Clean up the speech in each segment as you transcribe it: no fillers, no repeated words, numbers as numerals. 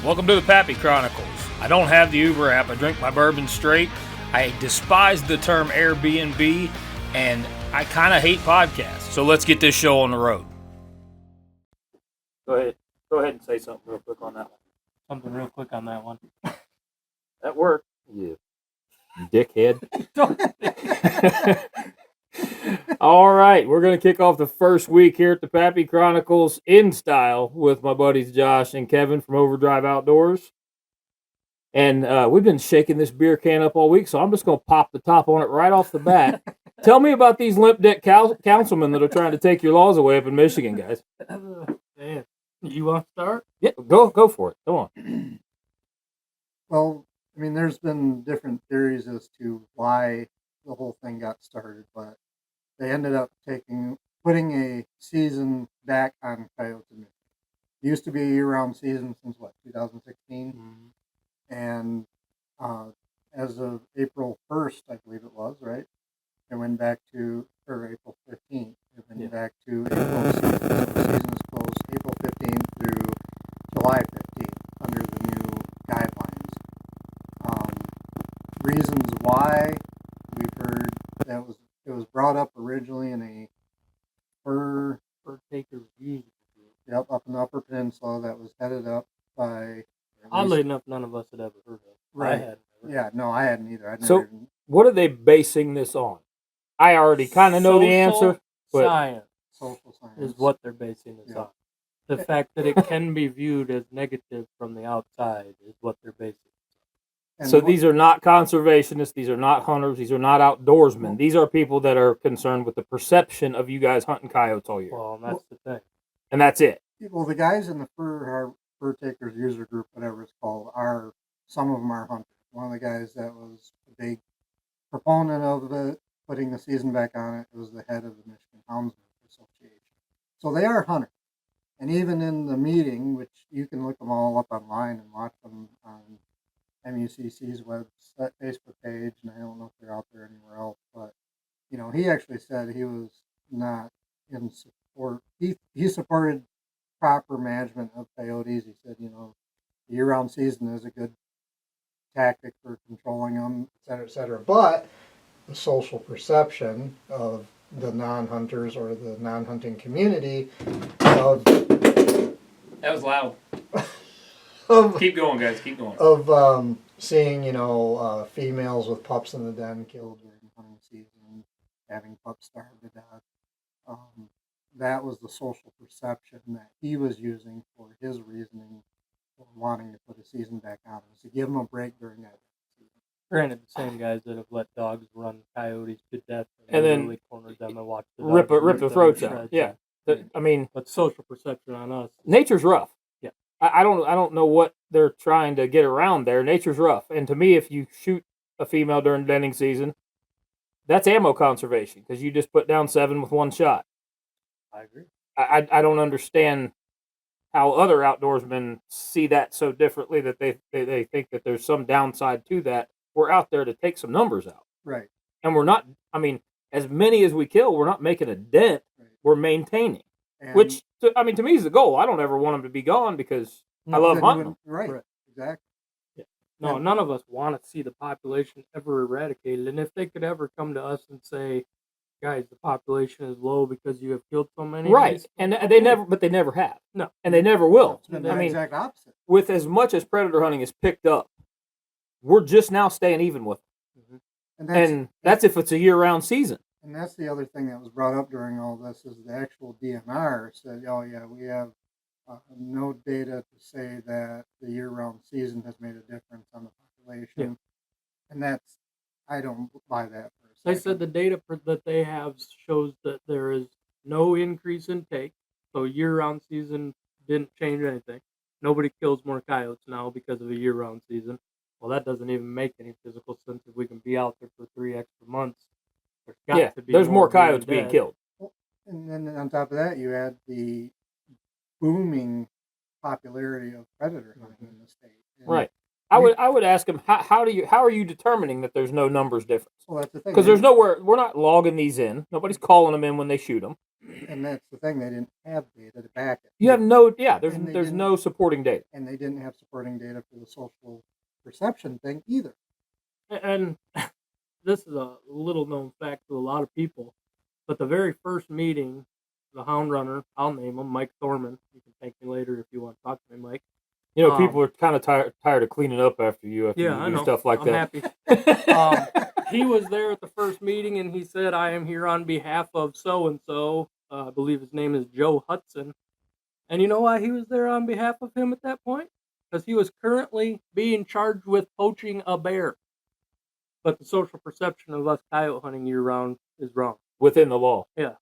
Welcome to the Pappy Chronicles. I don't have the Uber app. I drink my bourbon straight. I despise the term Airbnb, and I kind of hate podcasts. So let's get this show on the road. Go ahead and say something real quick on that one. Something real quick on that one. That worked. You dickhead. All right, we're going to kick off the first week here at the Pappy Chronicles in style with my buddies Josh and Kevin from Overdrive Outdoors. And we've been shaking this beer can up all week, so I'm just going to pop the top on it right off the bat. Tell me about these limp dick councilmen that are trying to take your laws away up in Michigan, guys. Man, you want to start? Yeah, go for it. Come on. Well, I mean, there's been different theories as to why the whole thing got started, but they ended up putting a season back on coyotes in Michigan. It used to be a year-round season since 2016, and as of April 1st, I believe it was, right? It went back to, or April 15th, it went back to April season. So the season is closed April 15th through July 15th under the new guidelines. Reasons why, we've heard that it was brought up originally in a fur takers user group. Yep, up in the Upper Peninsula that was headed up by. Oddly enough, none of us had ever heard of it. Right. I hadn't ever. Yeah, no, I hadn't either. So, what are they basing this on? I already kind of know the answer. But Science social science is what they're basing this on. The fact that it can be viewed as negative from the outside is what they're basing. So these are not conservationists, these are not hunters, these are not outdoorsmen. These are people that are concerned with the perception of you guys hunting coyotes all year. Well, that's the thing. And that's it. Well, the guys in the fur takers user group, whatever it's called, some of them are hunters. One of the guys that was a big proponent of it, putting the season back on it, was the head of the Michigan Houndsmen Association. So they are hunters. And even in the meeting, which you can look them all up online and watch them on MUCC's website, Facebook page, and I don't know if they're out there anywhere else, but he actually said he was not in support. He supported proper management of coyotes. He said, the year-round season is a good tactic for controlling them, et cetera, et cetera. But the social perception of the non-hunters or the non-hunting community of That was loud. Keep going, guys. Keep going. Of seeing, females with pups in the den killed during hunting season, having pups starved to death. That was the social perception that he was using for his reasoning for wanting to put a season back on. Was to give them a break during that season. Granted, the same guys that have let dogs run coyotes to death and then really cornered them and watched the rip the throats out. Yeah. But social perception on us. Nature's rough. Yeah. I don't know what they're trying to get around there. Nature's rough. And to me, if you shoot a female during denning season, that's ammo conservation because you just put down 7 with 1 shot. I agree. I don't understand how other outdoorsmen see that so differently that they think that there's some downside to that. We're out there to take some numbers out. Right. And we're not, as many as we kill, we're not making a dent. Right. We're maintaining. And which, to me, is the goal. I don't ever want them to be gone because I love hunting them. Right. Exactly. Yeah. No, none of us want to see the population ever eradicated. And if they could ever come to us and say, guys, the population is low because you have killed so many. Right. And they never have. No. And they never will. It's the exact opposite. With as much as predator hunting is picked up, we're just now staying even with them. Mm-hmm. And that's if it's a year-round season. And that's the other thing that was brought up during all this is the actual DNR said, oh, yeah, we have no data to say that the year-round season has made a difference on the population. Yeah. And I don't buy that for a second. They said the data that they have shows that there is no increase in take. So year-round season didn't change anything. Nobody kills more coyotes now because of a year-round season. Well, that doesn't even make any physical sense if we can be out there for 3 extra months. There's more coyotes being killed. And then on top of that, you add the booming popularity of predator hunting in the state. And right. I would ask them how are you determining that there's no numbers difference? Well, that's the thing. Because there's nowhere, we're not logging these in. Nobody's calling them in when they shoot them. and that's the thing, they didn't have data to back it. You have no, And they there's didn't- no supporting data. And they didn't have supporting data for the social perception thing either. And this is a little known fact to a lot of people, but the very first meeting, the hound runner, I'll name him Mike Thorman. You can thank me later if you want to talk to me, Mike. You know, people are kind of tired of cleaning up after you Yeah, you I do know. stuff like I'm that. happy. He was there at the first meeting, and he said, "I am here on behalf of so and so. I believe his name is Joe Hudson." And you know why he was there on behalf of him at that point? Because he was currently being charged with poaching a bear. But the social perception of us coyote hunting year round is wrong. Within the law. Yeah.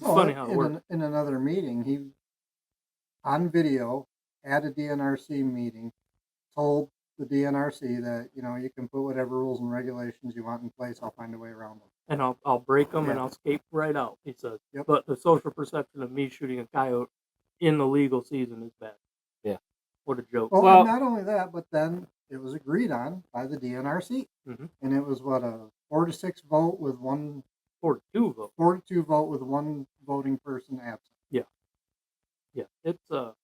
It's funny how it works. In another meeting, he, on video, at a DNRC meeting, told the DNRC that, you can put whatever rules and regulations you want in place, I'll find a way around them. And I'll break them and Yeah. I'll escape right out, he says. Yep. But the social perception of me shooting a coyote in the legal season is bad. Yeah. What a joke. Well, and not only that, but then it was agreed on by the DNRC. Mhm. And it was, a 4-6 vote with one 4-2 vote. 4-2 vote with one voting person absent. Yeah. It's a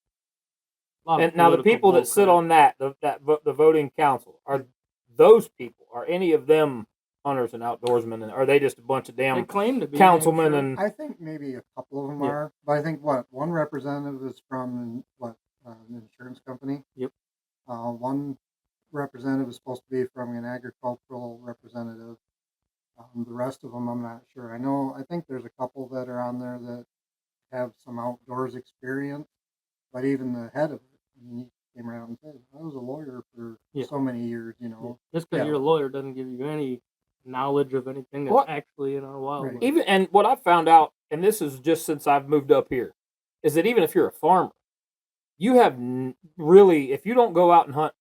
lot And of now the political people that sit bullcrap. on the voting council, are those people, are any of them hunters and outdoorsmen, and are they just a bunch of They damn claim to be councilmen I'm sure. and I think maybe a couple of them Yeah. are, but I think one representative is from an insurance company. Yep. One representative is supposed to be from an agricultural representative. The rest of them, I'm not sure. I think there's a couple that are on there that have some outdoors experience, but even the head of it, he came around and said, I was a lawyer for Yeah. so many years, Just because Yeah. you're a lawyer doesn't give you any knowledge of anything that's What? actually in our wildlife. Right. even and what I've found out, and this is just since I've moved up here, is that even if you're a farmer, you have really, if you don't go out and hunt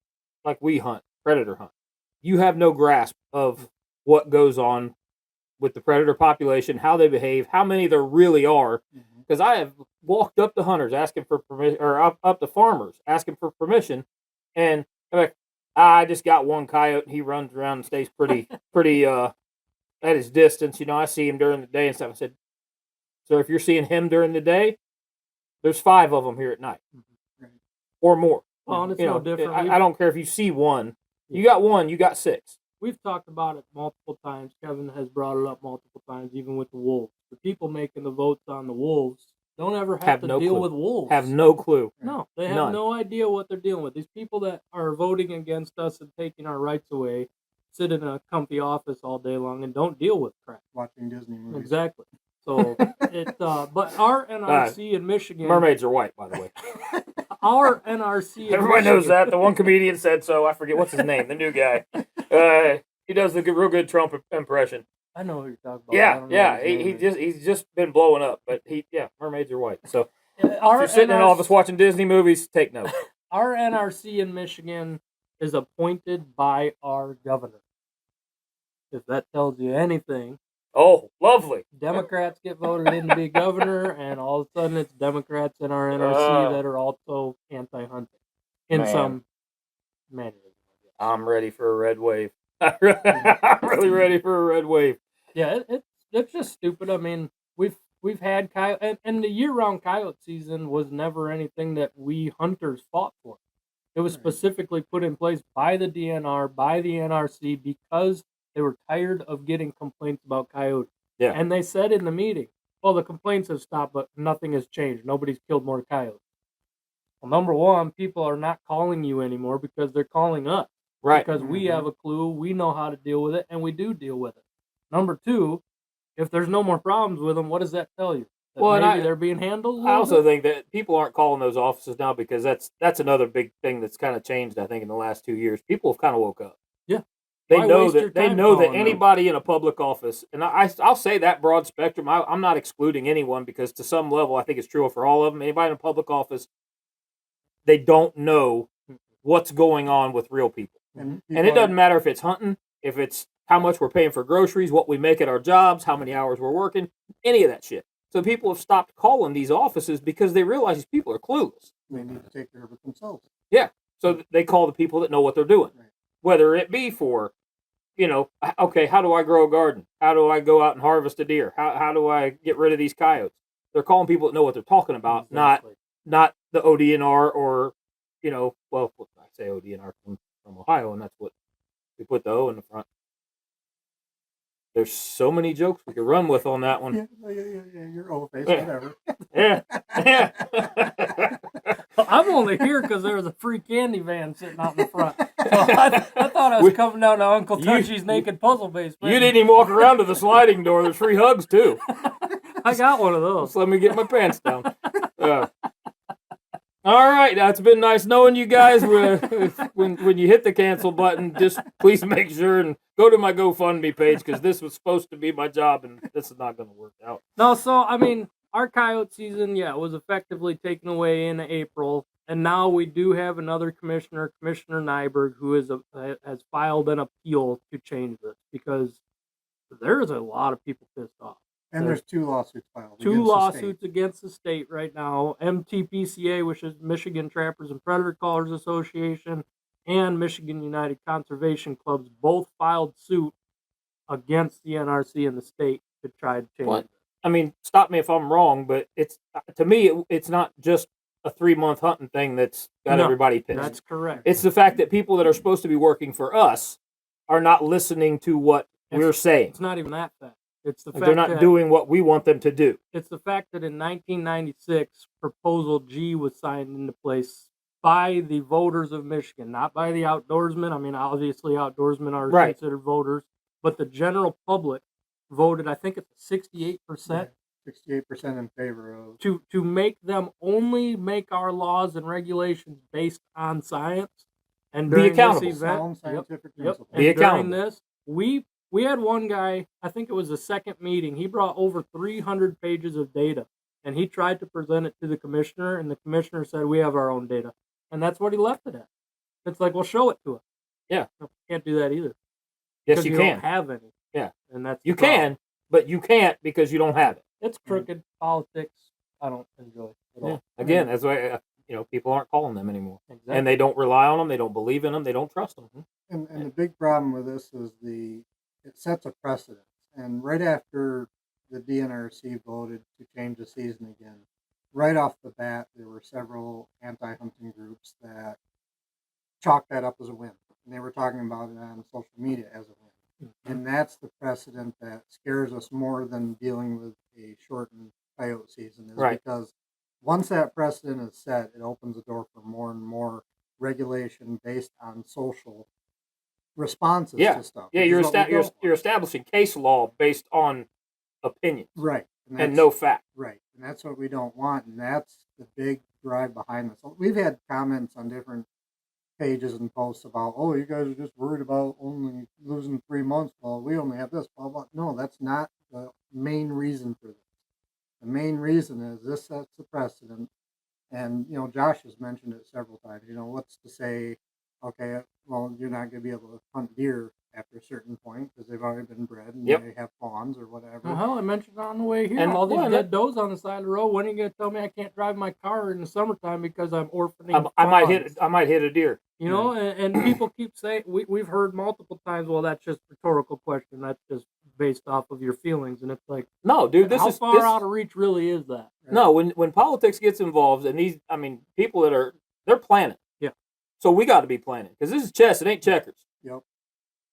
like we hunt, predator hunt, you have no grasp of what goes on with the predator population, how they behave, how many there really are. Because I have walked up to hunters asking for permission, or up to farmers asking for permission, and I'm like, I just got one coyote. He runs around and stays pretty at his distance. I see him during the day and stuff. I said, so if you're seeing him during the day, there's 5 of them here at night, Right. or more. Well, and it's no different. I don't care if you see one. You got one, you got 6. We've talked about it multiple times. Kevin has brought it up multiple times, even with the wolves. The people making the votes on the wolves don't ever have to no deal clue. with wolves. Have no clue. No, they have None. no idea what they're dealing with. These people that are voting against us and taking our rights away sit in a comfy office all day long and don't deal with crap. Watching Disney movies. Exactly. So but our NRC in Michigan, Mermaids are white, by the way. our NRC. In Everybody knows Michigan- that. The one comedian said so. I forget what's his name. The new guy. He does the real good Trump impression. I know who you're talking about. I don't know what his name is. He's just been blowing up. But mermaids are white. So Our if you're sitting in NRC office watching Disney movies, take note. Our NRC in Michigan is appointed by our governor. If that tells you anything, Oh, lovely. Democrats get voted in to be governor, and all of a sudden it's Democrats in our NRC Oh. that are also anti-hunting in Man. some manner. I'm ready for a red wave. I'm really ready for a red wave. Yeah, it's just stupid. I mean, we've had coyote, and the year-round coyote season was never anything that we hunters fought for. It was Right. specifically put in place by the DNR, by the NRC, because they were tired of getting complaints about coyotes. Yeah. And they said in the meeting, well, the complaints have stopped, but nothing has changed. Nobody's killed more coyotes. Well, number one, people are not calling you anymore because they're calling us. Right. Because we Mhm. have a clue, we know how to deal with it, and we do deal with it. Number two, if there's no more problems with them, what does that tell you? That Well, and maybe they're being handled a I little also bit? think that people aren't calling those offices now because that's another big thing that's kind of changed. I think in the last 2 years, people have kind of woke up. Yeah. They Why know waste your that they time know that calling them? anybody in a public office, and I'll say that broad spectrum. I'm not excluding anyone because to some level, I think it's true for all of them. Anybody in a public office, they don't know what's going on with real people. And And it doesn't matter if it's hunting, if it's how much we're paying for groceries, what we make at our jobs, how many hours we're working, any of that shit. So people have stopped calling these offices because they realize these people are clueless. they need to take care of it themselves. So they call the people that know what they're doing. Right. Whether it be for, okay, how do I grow a garden? How do I go out and harvest a deer? How do I get rid of these coyotes? they're calling people that know what they're talking about, Exactly. not the ODNR or, well, I say ODNR from Ohio, and that's what we put the O in the front. There's so many jokes we could run with on that one. Yeah, you're O-face, Yeah. whatever. Yeah. I'm only here because there was a free candy van sitting out in the front. So I thought I was coming down to Uncle Touchy's Naked Puzzle Basement. You didn't even walk around to the sliding door. There's free hugs, too. I got one of those. Just let me get my pants down. All right, now it's been nice knowing you guys. When you hit the cancel button, just please make sure and go to my GoFundMe page, because this was supposed to be my job, and this is not going to work out. No, so I mean, our coyote season, was effectively taken away in April, and now we do have another commissioner, Commissioner Nyberg, who has filed an appeal to change this, because there is a lot of people pissed off. And there's 2 lawsuits filed. Two lawsuits against the state right now. MTPCA, which is Michigan Trappers and Predator Callers Association, and Michigan United Conservation Clubs both filed suit against the NRC and the state to try to change it. I mean, stop me if I'm wrong, but to me, it's not just a 3-month hunting thing that's got everybody pissed. That's correct. It's the fact that people that are supposed to be working for us are not listening to what we're saying. It's not even that fact. It's the fact they're not doing what we want them to do. It's the fact that in 1996, Proposal G was signed into place by the voters of Michigan, not by the outdoorsmen. I mean, obviously, outdoorsmen are considered voters, but the general public voted, I think it's 68%. 68% in favor of. To make them only make our laws and regulations based on science. And during be accountable. This event, Sound scientific principles. And during this, we had one guy, I think it was the second meeting, he brought over 300 pages of data, and he tried to present it to the commissioner, and the commissioner said, we have our own data. And that's what he left it at. It's like, well, show it to us. Yeah. No, can't do that either. Yes, you can. Don't have any. Yeah. And that's you can, but you can't because you don't have it. It's crooked politics. I don't enjoy at all. Again, that's why people aren't calling them anymore. Exactly. And they don't rely on them, they don't believe in them, they don't trust them. And the big problem with this is it sets a precedent. And right after the DNRC voted to change the season again, right off the bat, there were several anti-hunting groups that chalked that up as a win. And they were talking about it on social media as a win. Mm-hmm. And that's the precedent that scares us more than dealing with a shortened coyote season. Is because once that precedent is set, it opens the door for more and more regulation based on social responses to stuff. Yeah, you're establishing case law based on opinion. Right. And no fact. Right. And that's what we don't want. And that's the big drive behind this. We've had comments on different pages and posts about, oh, you guys are just worried about only losing 3 months. Well, we only have this, blah, blah. No, that's not the main reason for this. The main reason is this sets the precedent. And, Josh has mentioned it several times. What's to say, okay, well, you're not going to be able to hunt deer after a certain point because they've already been bred and they have fawns or whatever. Well, hell, I mentioned on the way here, and all these dead does on the side of the road. When are you going to tell me I can't drive my car in the summertime because I'm orphaning? I might hit a deer. And people keep saying, we've heard multiple times, well, that's just a rhetorical question. That's just based off of your feelings. And it's like, no, dude, how far out of reach really is that? Right? No, when politics gets involved, and people that they're planning. Yeah. So we got to be planning because this is chess. It ain't checkers. Yep.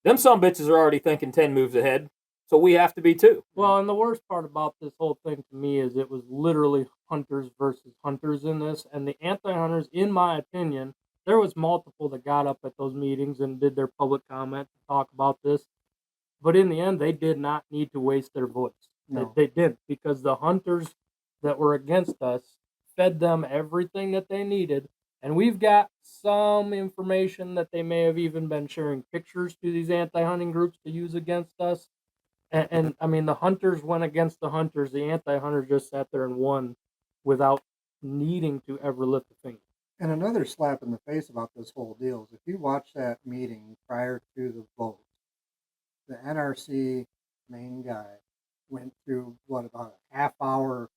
Them some bitches are already thinking 10 moves ahead. So we have to be too. Well, and the worst part about this whole thing to me is it was literally hunters versus hunters in this. And the anti-hunters, in my opinion, there was multiple that got up at those meetings and did their public comment to talk about this. But in the end, they did not need to waste their voice. No. They didn't, because the hunters that were against us fed them everything that they needed. And we've got some information that they may have even been sharing pictures to these anti-hunting groups to use against us. And the hunters went against the hunters. The anti-hunters just sat there and won without needing to ever lift a finger. And another slap in the face about this whole deal is if you watch that meeting prior to the vote, the NRC main guy went through, about a half-hour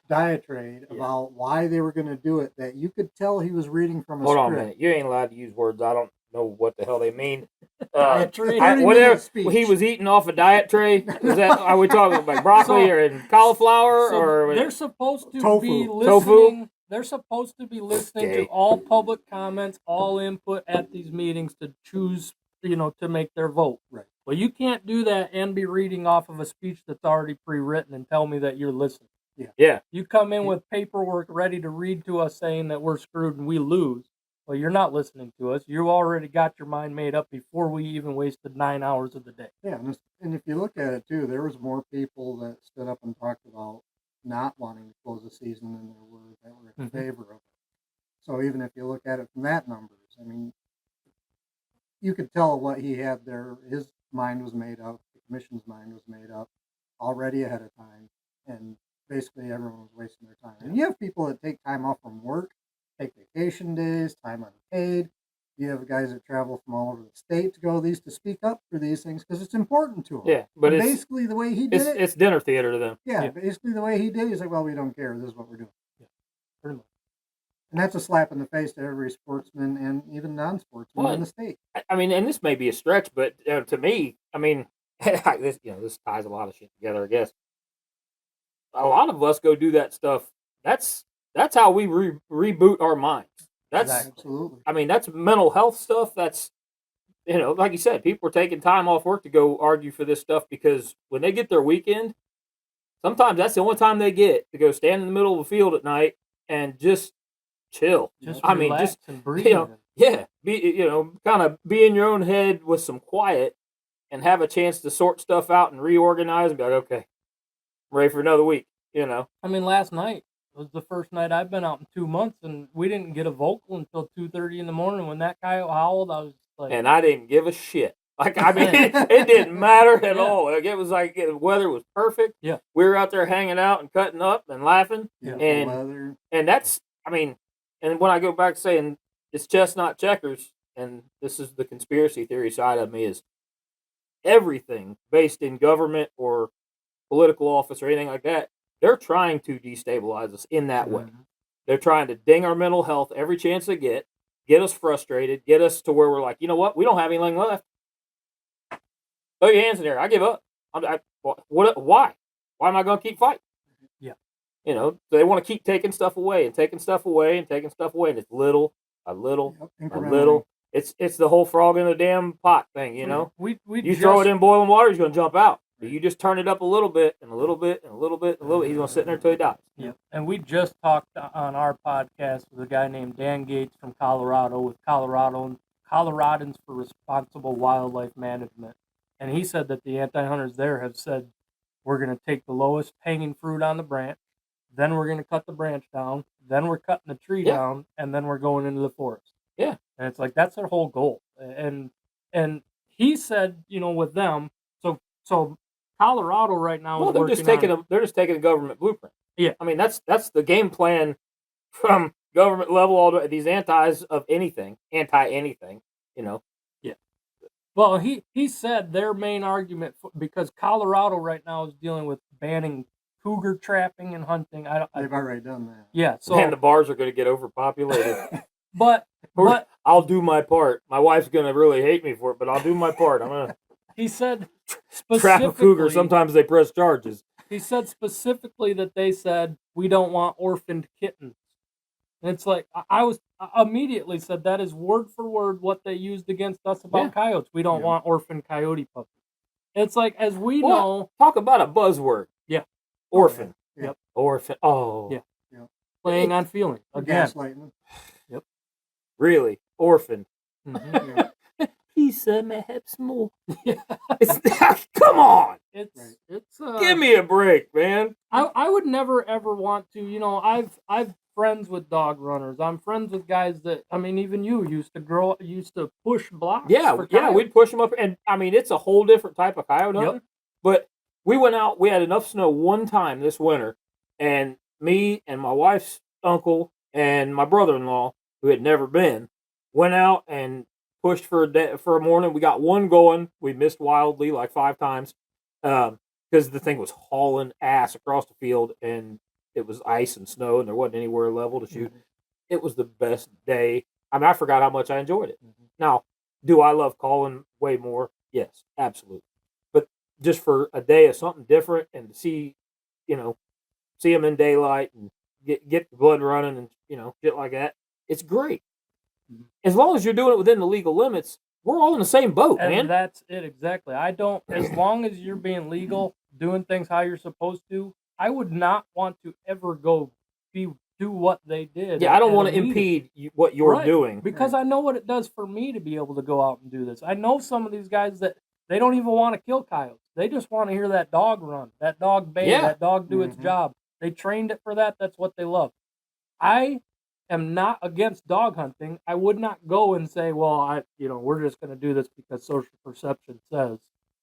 diatribe about why they were going to do it, that you could tell he was reading from a script. Hold on a minute. You ain't allowed to use words I don't know what the hell they mean. Diet tray. Whatever 30-minute speech. he was eating off a diet tray. Is that? Are we talking about broccoli or cauliflower So or they're supposed to Tofu. be listening. Tofu? They're supposed to be listening Okay. to all public comments, all input at these meetings to choose, to make their vote. Right. Well, you can't do that and be reading off of a speech that's already pre-written and tell me that you're listening. Yeah. You come in with paperwork ready to read to us saying that we're screwed and we lose. Well, you're not listening to us. You already got your mind made up before we even wasted 9 hours of the day. Yeah, and if you look at it too, there was more people that stood up and talked about not wanting to close the season than there were that were in favor of it. So even if you look at it from that numbers, I mean, you could tell what he had there. His mind was made up. The commission's mind was made up already ahead of time, and basically everyone was wasting their time. And you have people that take time off from work, take vacation days, time unpaid. You have guys that travel from all over the state to go to speak up for these things because it's important to them. Yeah, but And it's basically the way he did it. it's dinner theater to them. Yeah, basically the way he did, he's like, well, we don't care. This is what we're doing. Yeah, pretty much. And that's a slap in the face to every sportsman and even non-sportsman in the state. I mean, and this may be a stretch, but to me, I mean, this ties a lot of shit together. I guess a lot of us go do that stuff. That's how we reboot our minds. That's Absolutely. I mean, that's mental health stuff. That's like you said, people are taking time off work to go argue for this stuff because when they get their weekend, sometimes that's the only time they get to go stand in the middle of the field at night and just chill. Just I mean, relax just and breathe. kind of be in your own head with some quiet and have a chance to sort stuff out and reorganize and be like, okay, I'm ready for another week. I mean, last night was the first night I've been out in 2 months, and we didn't get a vocal until 2:30 in the morning. When that coyote howled, I was like, and I didn't give a shit. Like, I mean, it didn't matter at all. Like, it was like the weather was perfect. Yeah, we were out there hanging out and cutting up and laughing. Yeah, and that's, I mean, and when I go back saying it's chess not checkers, and this is the conspiracy theory side of me, is everything based in government or political office or anything like that, they're trying to destabilize us in that way. They're trying to ding our mental health every chance they get us frustrated, get us to where we're like, you know what, we don't have anything left. Throw your hands in there. I give up. Why? Why am I going to keep fighting? Yeah. They want to keep taking stuff away and taking stuff away and taking stuff away, and it's little, a little, a little. It's the whole frog in the damn pot thing, You throw it in boiling water, he's going to jump out. You just turn it up a little bit and a little bit and a little bit and a little bit. He's going to sit in there until he dies. Yeah. And we just talked on our podcast with a guy named Dan Gates from Colorado with Coloradians for Responsible Wildlife Management. And he said that the anti-hunters there have said, we're going to take the lowest hanging fruit on the branch, then we're going to cut the branch down, then we're cutting the tree down, and then we're going into the forest. Yeah. And it's like, that's their whole goal. And he said, with them, so Colorado right now is they're just taking a government blueprint. Yeah. I mean, that's the game plan from government level all the way. These anti-anything. Yeah. Well, he said their main argument, because Colorado right now is dealing with banning cougar trapping and hunting. They've already done that. Yeah. So and the bars are going to get overpopulated. but I'll do my part. My wife's going to really hate me for it, but I'll do my part. I'm going to. He said trap a cougar. Sometimes they press charges. He said specifically that they said we don't want orphaned kittens, and it's like I immediately said that is word for word what they used against us about coyotes. We don't want orphaned coyote puppies. It's like, as we know, talk about a buzzword. Yeah, orphan. Yeah. Yep. Orphan. Oh, yeah. Playing on feeling again. Gaslighting. Yep. Really, orphan. Mm-hmm. Yeah. He said, perhaps more. Come on. It's give me a break, man. I would never ever want to. I've friends with dog runners. I'm friends with guys that, I mean, even you used to push blocks. Yeah, we'd push them up, and I mean, it's a whole different type of coyote hunting. Yep. But we went out. We had enough snow one time this winter, and me and my wife's uncle and my brother-in-law, who had never been, went out and pushed for a morning. We got one going. We missed wildly like 5 times because the thing was hauling ass across the field, and it was ice and snow, and there wasn't anywhere level to shoot. Mm-hmm. It was the best day. I mean, I forgot how much I enjoyed it. Mm-hmm. Now, Do I love calling way more? Yes, absolutely. But just for a day of something different and to see, you know, see them in daylight and get the blood running and shit like that, it's great. Mhm. As long as you're doing it within the legal limits, we're all in the same boat, And man. that's it exactly. I don't, as long as you're being legal, doing things how you're supposed to, I would not want to ever go do what they did. Yeah, I don't at want a to meeting. impede what you're Right. doing. Because I know what it does for me to be able to go out and do this. I know some of these guys that they don't even want to kill coyotes. They just want to hear that dog run, that dog bay, Yeah. that dog do its Mhm. job. They trained it for that. That's what they love. I am not against dog hunting. I would not go and say, well, we're just going to do this because social perception says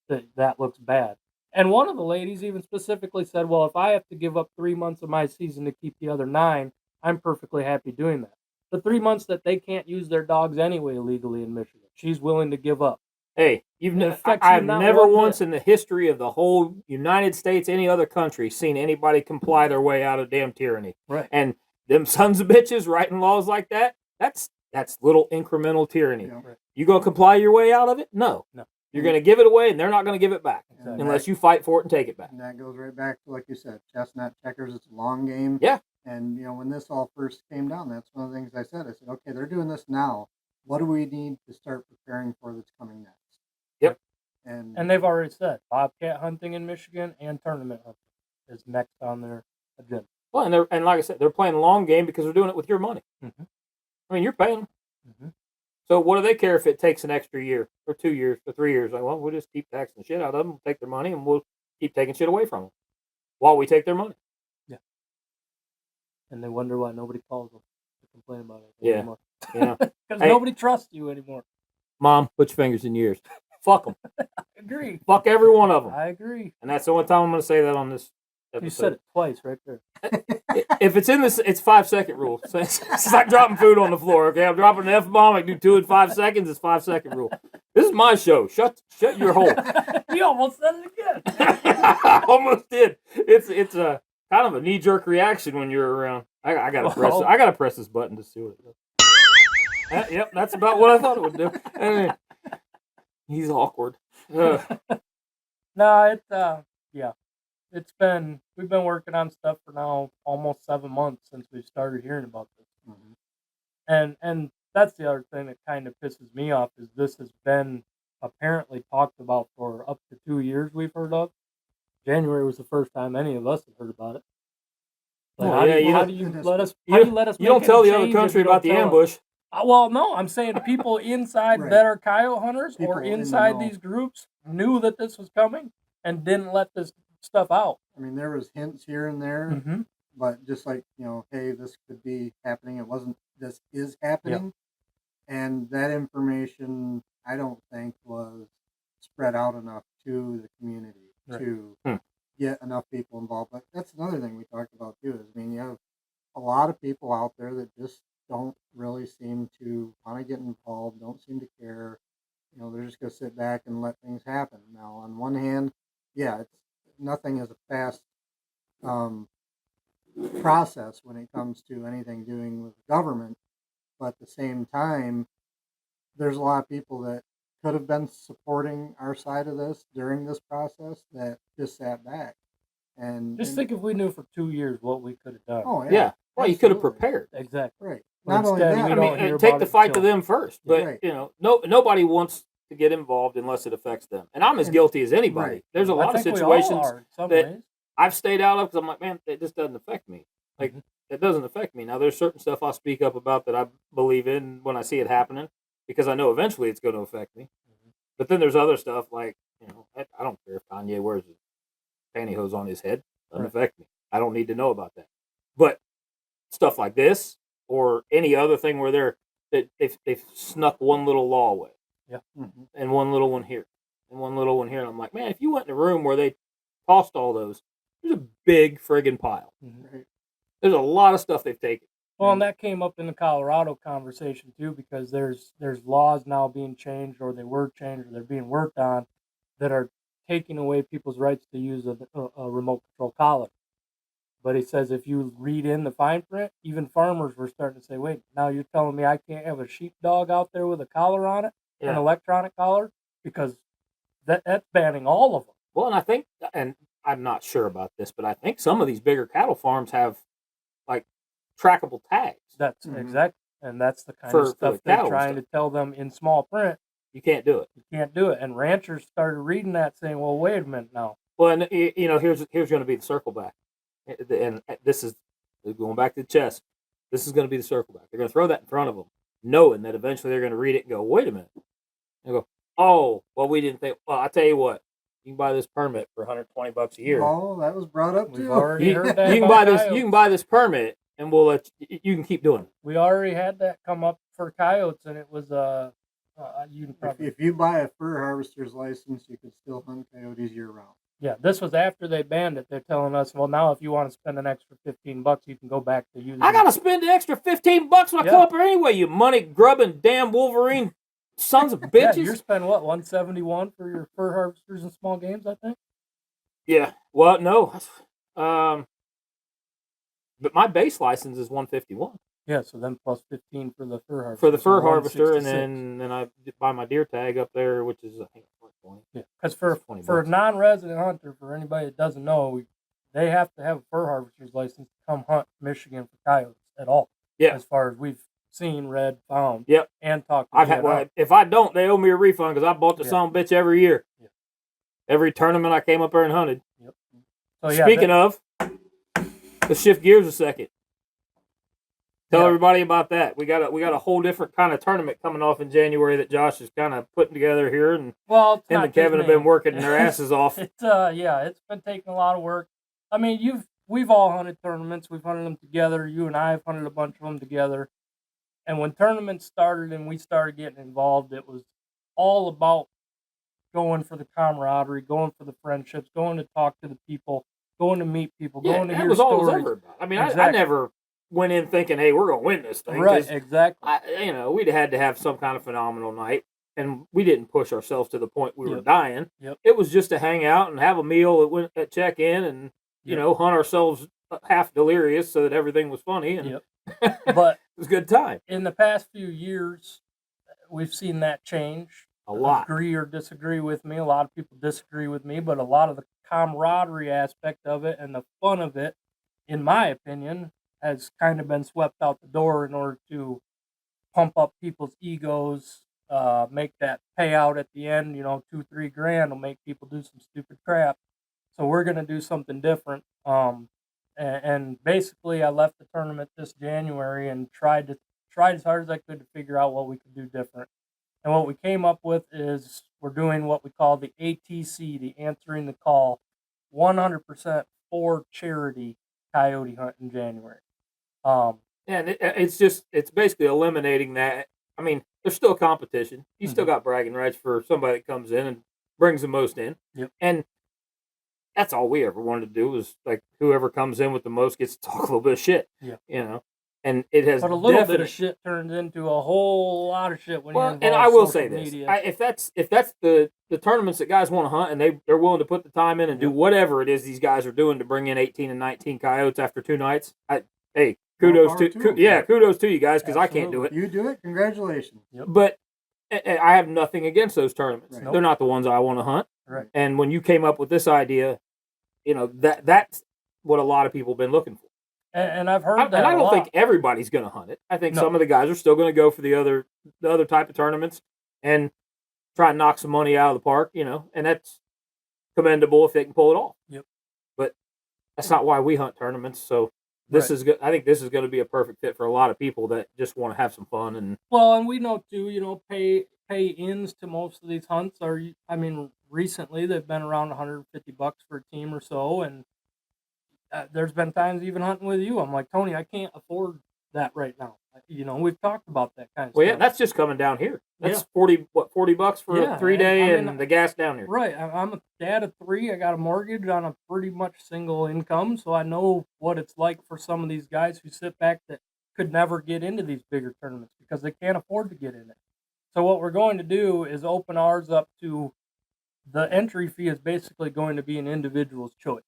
that looks bad. And one of the ladies even specifically said, well, if I have to give up 3 months of my season to keep the other 9, I'm perfectly happy doing that. The 3 months that they can't use their dogs anyway legally in Michigan, she's willing to give up. Hey, I've never once in the history of the whole United States, any other country, seen anybody comply their way out of damn tyranny. Right. And them sons of bitches writing laws like that, that's little incremental tyranny. Yeah. Right. You gonna comply your way out of it? No. You're gonna give it away, and they're not gonna give it back Exactly. unless you fight for it and take it back. And that goes right back to, like you said, chestnut checkers. It's a long game. Yeah. And, when this all first came down, that's one of the things I said. I said, okay, they're doing this now. What do we need to start preparing for that's coming next? Yep. And they've already said bobcat hunting in Michigan and tournament hunting is next on their agenda. Well, and like I said, they're playing a long game because they're doing it with your money. Mm-hmm. I mean, you're paying them. Mm-hmm. So what do they care if it takes an extra year or 2 years or 3 years? Like, well, we'll just keep taxing the shit out of them, take their money, and we'll keep taking shit away from them while we take their money. Yeah. And they wonder why nobody calls them to complain about it anymore. Yeah. Because nobody trusts you anymore. Mom, put your fingers in your ears. Fuck them. I agree. Fuck every one of them. I agree. And that's the only time I'm going to say that on this episode. You said it twice right there. If it's in this, it's 5-second rule. So it's like dropping food on the floor. Okay, I'm dropping an F-bomb. I can do 2 in 5 seconds. It's 5-second rule. This is my show. Shut your hole. You almost said it again. I almost did. It's a kind of a knee-jerk reaction when you're around. I gotta press this button to see what it does. Yep, that's about what I thought it would do. Anyway, he's awkward. No, we've been working on stuff for now almost 7 months since we started hearing about this. Mhm. And that's the other thing that kind of pisses me off is this has been apparently talked about for up to 2 years we've heard of. January was the first time any of us had heard about it. Like, how do you let us You don't tell the other change country if you about don't the tell us? ambush. Well, no, I'm saying people inside Right. that are coyote hunters People or in the inside know. these groups knew that this was coming and didn't let this stuff out. I mean, there was hints here and there, Mm-hmm. but just like, hey, this could be happening. It wasn't, this is happening. And that information, I don't think, was spread out enough to the community Right. to get enough people involved. But that's another thing we talked about too, is, you have a lot of people out there that just don't really seem to want to get involved, don't seem to care. They're just going to sit back and let things happen. Now, on one hand, yeah, nothing is a fast process when it comes to anything doing with the government, but at the same time, there's a lot of people that could have been supporting our side of this during this process that just sat back. And Just think if we knew for 2 years what we could have done. Oh Yeah. Well, you could have absolutely. prepared. Exactly. Right. But Not only instead, that, we I don't mean, hear take about the it fight to until- them first. But Right. nobody wants to get involved unless it affects them. And I'm as guilty as anybody. Right. There's a I lot of think we all situations are in some that ways. I've stayed out of because I'm like, man, it just doesn't affect me. Like, it doesn't affect me. Now, there's certain stuff I'll speak up about that I believe in when I see it happening because I know eventually it's going to affect me. But then there's other stuff like, I don't care if Kanye wears his pantyhose on his head. Doesn't affect me. I don't need to know about that. But stuff like this or any other thing where they've snuck one little law away. Yeah. Mhm. And one little one here. And one little one here. And I'm like, man, if you went in a room where they tossed all those, there's a big friggin' pile. Right. There's a lot of stuff they've taken. Well, and that came up in the Colorado conversation too, because there's laws now being changed, or they were changed, or they're being worked on, that are taking away people's rights to use a remote control collar. But he says if you read in the fine print, even farmers were starting to say, "Wait, now you're telling me I can't have a sheepdog out there with a collar on it?" an electronic collar, because that's banning all of them. Well, and I think, and I'm not sure about this, but I think some of these bigger cattle farms have like trackable tags. That's exactly, and that's the kind For of the stuff they're cattle trying stuff. to tell them in small print. You can't do it. You can't do it. And ranchers started reading that, saying, "Well, wait a minute now." Well, and here's going to be the circle back, and this is going back to the chest. This is going to be the circle back. They're going to throw that in front of them, knowing that eventually they're going to read it and go, "Wait a minute," and go, "Oh, well, we didn't think." Well, I tell you what, you can buy this permit for $120 a year. Oh, that was brought up We've too. already heard that. You can buy this. You can buy this permit, and we'll let you can keep doing it. We already had that come up for coyotes, and it was you can probably, If you buy a fur harvester's license, you can still hunt coyotes year round. yeah. This was after they banned it. They're telling us, well, now if you want to spend an extra $15, you can go back to using. I gotta spend an extra $15 when I come up here anyway. You money grubbing damn Wolverine sons of bitches. Yeah, you're spending what, $171 for your fur harvesters and small games, I think. Yeah. Well, no. But my base license is $151. Yeah, so then plus 15 for the fur harvester. For the fur so harvester, and $166. then I buy my deer tag up there, which is I think like 20. Yeah, because for a $20. non-resident hunter, for anybody that doesn't know, they have to have a fur harvester's license to come hunt Michigan for coyotes at all. Yeah. As far as we've seen, read, found. Yep. And talked. If I don't, they owe me a refund because I bought the son of a bitch every year. Yeah. Every tournament I came up there and hunted. Yep. So yeah. Speaking of, let's shift gears a second. Tell everybody about that. We got a whole different kind of tournament coming off in January that Josh is kind of putting together here, and him and Kevin have been working their asses off. It's it's been taking a lot of work. I mean, we've all hunted tournaments. We've hunted them together. You and I have hunted a bunch of them together. And when tournaments started and we started getting involved, it was all about going for the camaraderie, going for the friendships, going to talk to the people, going to meet people, going to hear stories. All it was ever about. I mean, I never went in thinking, hey, we're going to win this thing. Right, exactly. We'd had to have some kind of phenomenal night, and we didn't push ourselves to the point we were dying. Yep. It was just to hang out and have a meal at check-in and, hunt ourselves half delirious so that everything was funny. And but it was a good time. In the past few years, we've seen that change. A lot. Agree or disagree with me. A lot of people disagree with me, but a lot of the camaraderie aspect of it and the fun of it, in my opinion, has kind of been swept out the door in order to pump up people's egos, make that payout at the end, $2-3 grand will make people do some stupid crap. So we're going to do something different. And basically I left the tournament this January and tried as hard as I could to figure out what we could do different. And what we came up with is we're doing what we call the ATC, the Answering the Call, 100% for charity coyote hunt in January. And it's basically eliminating that. I mean, there's still competition. You still got bragging rights for somebody that comes in and brings the most in. Yep. And that's all we ever wanted to do was like whoever comes in with the most gets to talk a little bit of shit. Yeah. And it has. But a little bit of shit turns into a whole lot of shit when you're involved. And I will say this: media. if that's the tournaments that guys want to hunt and they're willing to put the time in and do whatever it is these guys are doing to bring in 18 and 19 coyotes after 2 nights, kudos kudos to you guys because I can't do it. You do it, congratulations. Yep. But I have nothing against those tournaments. Right. Nope. They're not the ones I want to hunt. Right. And when you came up with this idea, that's what a lot of people have been looking for. And I've heard that. And I don't think everybody's going to hunt it. I think some of the guys are still going to go for the other type of tournaments and try and knock some money out of the park, and that's commendable if they can pull it off. Yep. But that's not why we hunt tournaments. So this is good. I think this is going to be a perfect fit for a lot of people that just want to have some fun and. Well, and we know too, pay-ins to most of these hunts are. I mean, recently they've been around $150 for a team or so, and. There's been times even hunting with you. I'm like, Tony, I can't afford that right now. We've talked about that kind of stuff. Well, yeah, that's just coming down here. That's $40 for a 3-day and the gas down here. Right. I'm a dad of 3. I got a mortgage on a pretty much single income, so I know what it's like for some of these guys who sit back that could never get into these bigger tournaments because they can't afford to get in it. So what we're going to do is open ours up to the entry fee is basically going to be an individual's choice.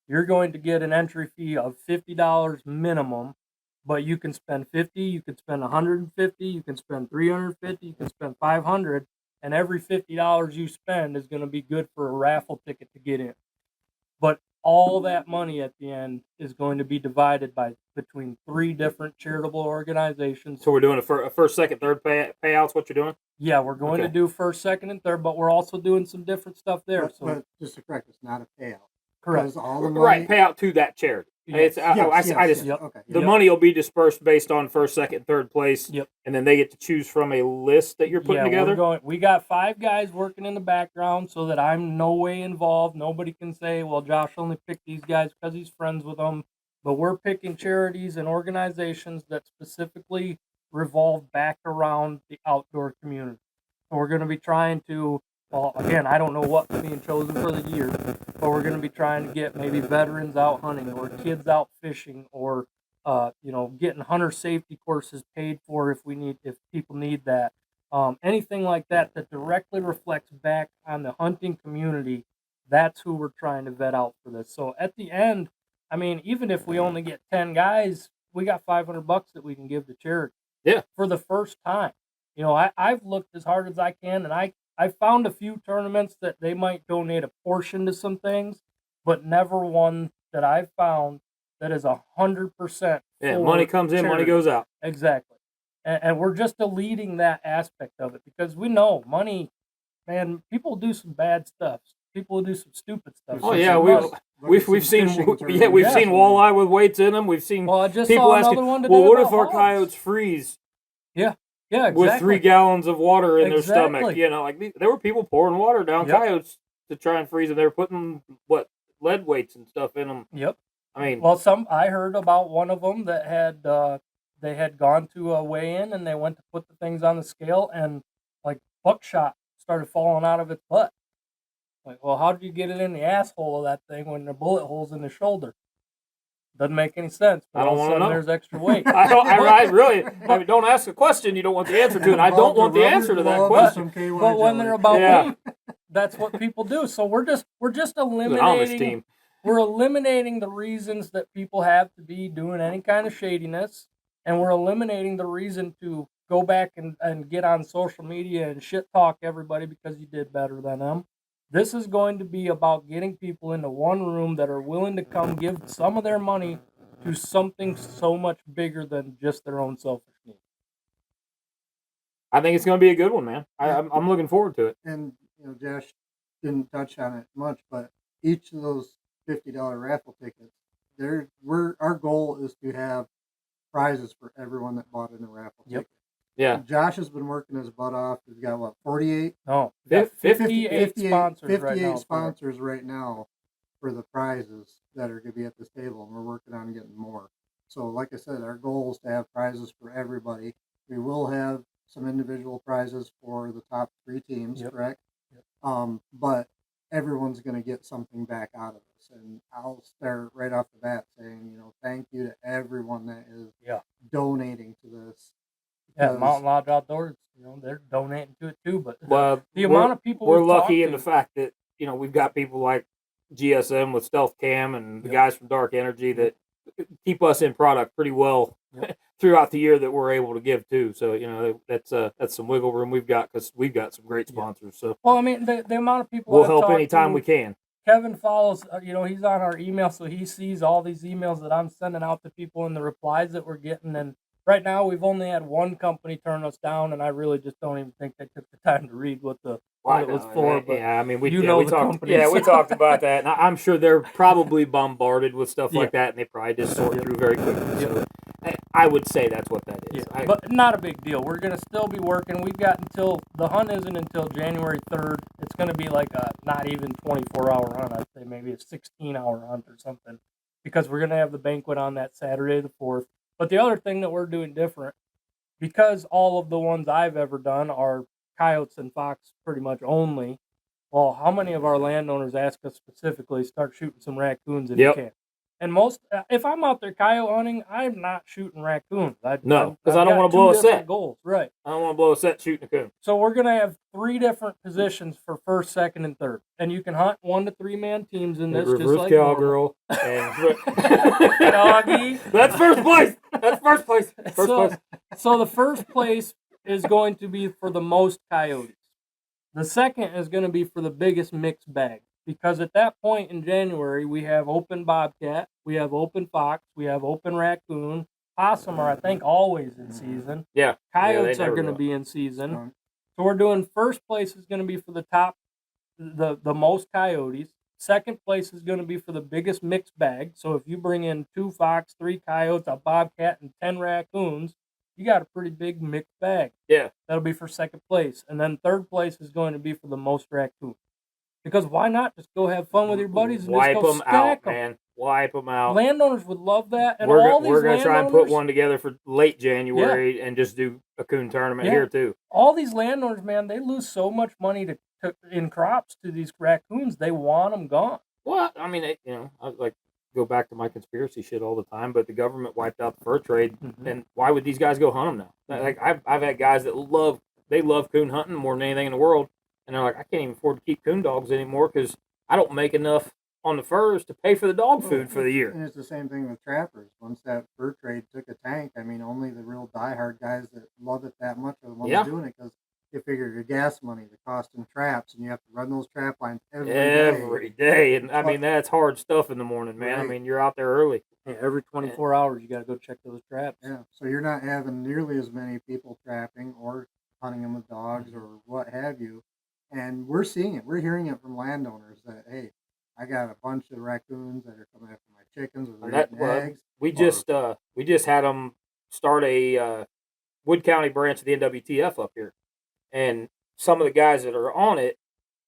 You're going to get an entry fee of $50 minimum, but you can spend 50, you can spend 150, you can spend 350, you can spend 500, and every $50 you spend is going to be good for a raffle ticket to get in. But all that money at the end is going to be divided between 3 different charitable organizations. So we're doing a first, second, third payouts. What you're doing? Yeah, we're going to do first, second, and third, but we're also doing some different stuff there. But just to correct, it's not a payout. Correct. Because all the money, Right, payout to that charity. Yes. The money will be dispersed based on first, second, third place. Yep. And then they get to choose from a list that you're putting together. We got 5 guys working in the background so that I'm no way involved. Nobody can say, well, Josh only picked these guys because he's friends with them. But we're picking charities and organizations that specifically revolve back around the outdoor community. So we're going to be trying to, well, again, I don't know what's being chosen for the year, but we're going to be trying to get maybe veterans out hunting or kids out fishing or, getting hunter safety courses paid for if people need that. Anything like that directly reflects back on the hunting community. That's who we're trying to vet out for this. So at the end, I mean, even if we only get 10 guys, we got $500 that we can give to charity. Yeah. For the first time. I've looked as hard as I can, and I found a few tournaments that they might donate a portion to some things, but never one that I've found that is 100%. Yeah, money comes in, money goes out. Exactly. And we're just deleting that aspect of it because we know money, man, people do some bad stuff. People do some stupid stuff. Oh yeah, we've seen walleye with weights in them. We've seen I just people saw asking, another one today well, what if about our hogs. coyotes freeze? Yeah, exactly. With 3 gallons of water in their stomach. There were people pouring water down coyotes to try and freeze them. They were putting lead weights and stuff in them. Yep. I mean, well, I heard about one of them that had they had gone to a weigh-in and they went to put the things on the scale and like buckshot started falling out of its butt. Like, well, how did you get it in the asshole of that thing when the bullet hole's in the shoulder? Doesn't make any sense. But I don't want to know. There's extra weight. I really don't ask a question you don't want the answer to, and I don't want the answer to that question. But when they're about weight, that's what people do. So we're just eliminating. We're eliminating the reasons that people have to be doing any kind of shadiness, and we're eliminating the reason to go back and get on social media and shit talk everybody because you did better than them. This is going to be about getting people into one room that are willing to come give some of their money to something so much bigger than just their own selfish needs. I think it's going to be a good one, man. I'm looking forward to it. And Josh didn't touch on it much, but each of those $50 raffle tickets, our goal is to have prizes for everyone that bought in a raffle ticket. Yeah. Josh has been working his butt off. We've got 48? No, 58 sponsors 58 right now. Sponsors right now for the prizes that are going to be at this table, and we're working on getting more. So, like I said, our goal is to have prizes for everybody. We will have some individual prizes for the top 3 teams, correct? Yep. But everyone's going to get something back out of this. And I'll start right off the bat saying, thank you to everyone that is donating to this. Yeah, Mountain Lodge Outdoors, they're donating to it too. But the amount of people we're lucky in the fact that we've got people like GSM with Stealth Cam and the guys from Dark Energy that keep us in product pretty well throughout the year that we're able to give too. So that's some wiggle room we've got because we've got some great sponsors. So well, I mean the amount of people we'll help anytime we can. Kevin follows, he's on our email, so he sees all these emails that I'm sending out to people and the replies that we're getting. And right now, we've only had one company turn us down, and I really just don't even think they took the time to read what it was for. But we talked about that, and I'm sure they're probably bombarded with stuff like that, and they probably just sort through very quickly. So I would say that's what that is. But not a big deal. We're going to still be working. We've got the hunt isn't until January 3rd. It's going to be like a not even 24-hour hunt. I'd say maybe a 16-hour hunt or something, because we're going to have the banquet on that Saturday the 4th. But the other thing that we're doing different, because all of the ones I've ever done are coyotes and fox pretty much only, well, how many of our landowners ask us specifically start shooting some raccoons if you can? And most, if I'm out there coyote hunting, I'm not shooting raccoons. No, 'cause I I've don't got wanna two blow a different set. goals, right? I don't want to blow a set shooting a coon. So we're gonna have 3 different positions for first, second, and third, and you can hunt 1 to 3 man teams in this, just Reverse like normal. cowgirl and Doggy. That's first place. That's first place. First place. So the first place is going to be for the most coyotes. The second is going to be for the biggest mixed bag, because at that point in January we have open bobcat, we have open fox, we have open raccoon. Possum are, I think, always in season. Yeah. Coyotes they are never going to go. be in season. So we're doing first place is going to be for the top, the most coyotes. Second place is going to be for the biggest mixed bag. So if you bring in 2 fox, 3 coyotes, a bobcat, and 10 raccoons, you got a pretty big mixed bag. Yeah. That'll be for second place. And then third place is going to be for the most raccoons. Because why not just go have fun with your buddies and Wipe just go them stack out, them? man. Wipe them out. Landowners would love that. And we're all we're these going to try and put landowners- one together for late January and just do a coon tournament here too. All these landowners, man, they lose so much money in crops to these raccoons. They want them gone. Well, I mean, I like go back to my conspiracy shit all the time, but the government wiped out the fur trade, and why would these guys go hunt them now? Like I've had guys that love coon hunting more than anything in the world, and they're like, I can't even afford to keep coon dogs anymore because I don't make enough on the furs to pay for the dog food for the year. And it's the same thing with trappers. Once that fur trade took a tank, I mean, only the real diehard guys that love it that much are the ones doing it, because you figure your gas money, the cost in traps, and you have to run those trap lines every day. And I mean, that's hard stuff in the morning, man. Right. I mean, you're out there early. Yeah, every 24 hours, you got to go check those traps. Yeah, so you're not having nearly as many people trapping or hunting them with dogs or what have you. And we're seeing it. We're hearing it from landowners that, hey, I got a bunch of raccoons that are coming after my chickens or they're eating eggs. We just had them start a Wood County branch of the NWTF up here, and some of the guys that are on it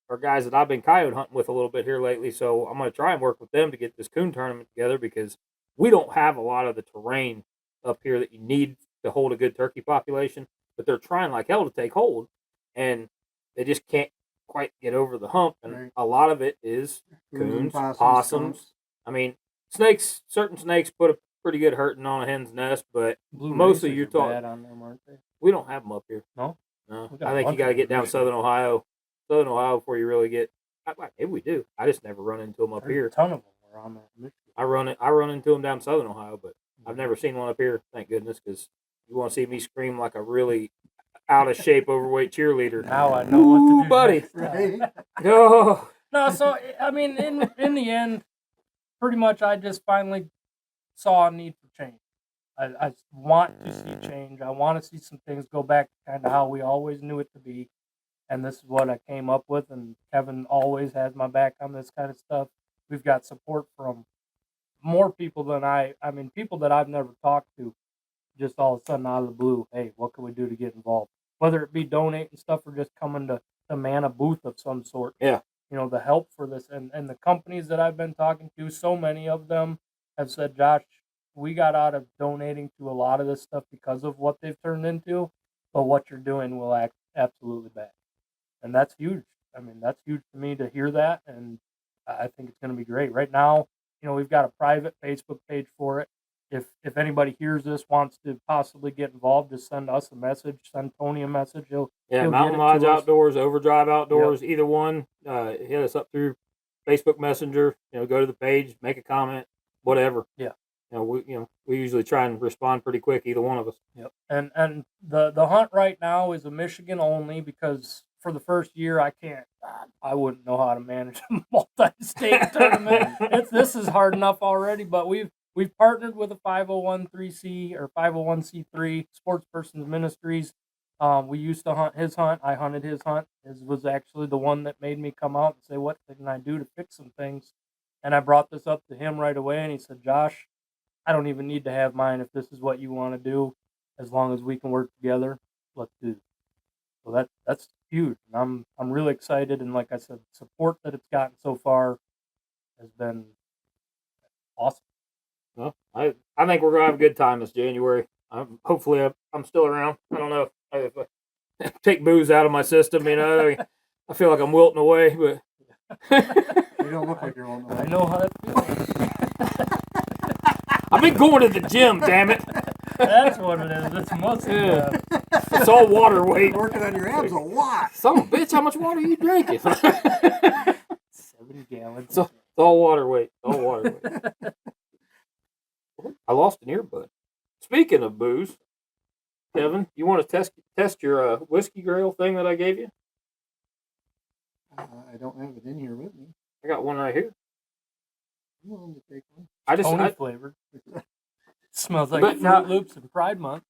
are guys that I've been coyote hunting with a little bit here lately. So I'm going to try and work with them to get this coon tournament together, because we don't have a lot of the terrain up here that you need to hold a good turkey population. But they're trying like hell to take hold, and they just can't quite get over the hump. And a lot of it is coons, possums. I mean, snakes. Certain snakes put a pretty good hurting on a hen's nest, but mostly you're talking. Bad on them, aren't they? We don't have them up here. No. I think you got to get down Southern Ohio before you really get. Maybe we do. I just never run into them up here. A ton of them around that. I run into them down Southern Ohio, but I've never seen one up here. Thank goodness, because you want to see me scream like a really out of shape overweight cheerleader. Now I know what to do, buddy. Right? Oh. No, so I mean, in the end, pretty much, I just finally saw a need for change. I want to see change. I want to see some things go back to kind of how we always knew it to be, and this is what I came up with. And Kevin always has my back on this kind of stuff. We've got support from more people than people that I've never talked to. Just all of a sudden out of the blue, hey, what can we do to get involved? Whether it be donating stuff or just coming to man a booth of some sort. Yeah. You know, the help for this. And the companies that I've been talking to, so many of them have said, Josh, we got out of donating to a lot of this stuff because of what they've turned into, but what you're doing will act absolutely back. And that's huge. I mean, that's huge to me to hear that, and I think it's going to be great. Right now, you know, we've got a private Facebook page for it. If anybody hears this, wants to possibly get involved, just send us a message, send Tony a message. He'll Mountain Lodge Outdoors, Overdrive Outdoors, either one. Hit us up through Facebook Messenger. You know, go to the page, make a comment, whatever. Yeah. We usually try and respond pretty quick, either one of us. Yep. And the hunt right now is a Michigan only, because for the first year I wouldn't know how to manage a multi-state tournament. This is hard enough already, but we've partnered with a 501c or 501c3 Sports Persons Ministries. We used to hunt his hunt. I hunted his hunt. His was actually the one that made me come out and say, what can I do to fix some things? And I brought this up to him right away, and he said, Josh, I don't even need to have mine if this is what you want to do. As long as we can work together, let's do it. So that's huge. And I'm really excited, and like I said, support that it's gotten so far has been awesome. Well, I think we're gonna have a good time this January. Hopefully, I'm still around. I don't know if I take booze out of my system. You know, I feel like I'm wilting away, but You don't look like you're on the way. I know how that feels. I've been going to the gym, damn it. That's what it is. It's muscle. Yeah. It's all water weight. You're working on your abs a lot. Son of a bitch, how much water are you drinking? 7 gallons. It's all water weight. All water weight. I lost an earbud. Speaking of booze, Kevin, you want to test your whiskey grail thing that I gave you? I don't have it in here with me. I got one right here. I'm willing to take one. Tony flavored. Smells like But Fruit now- Loops and Pride Month.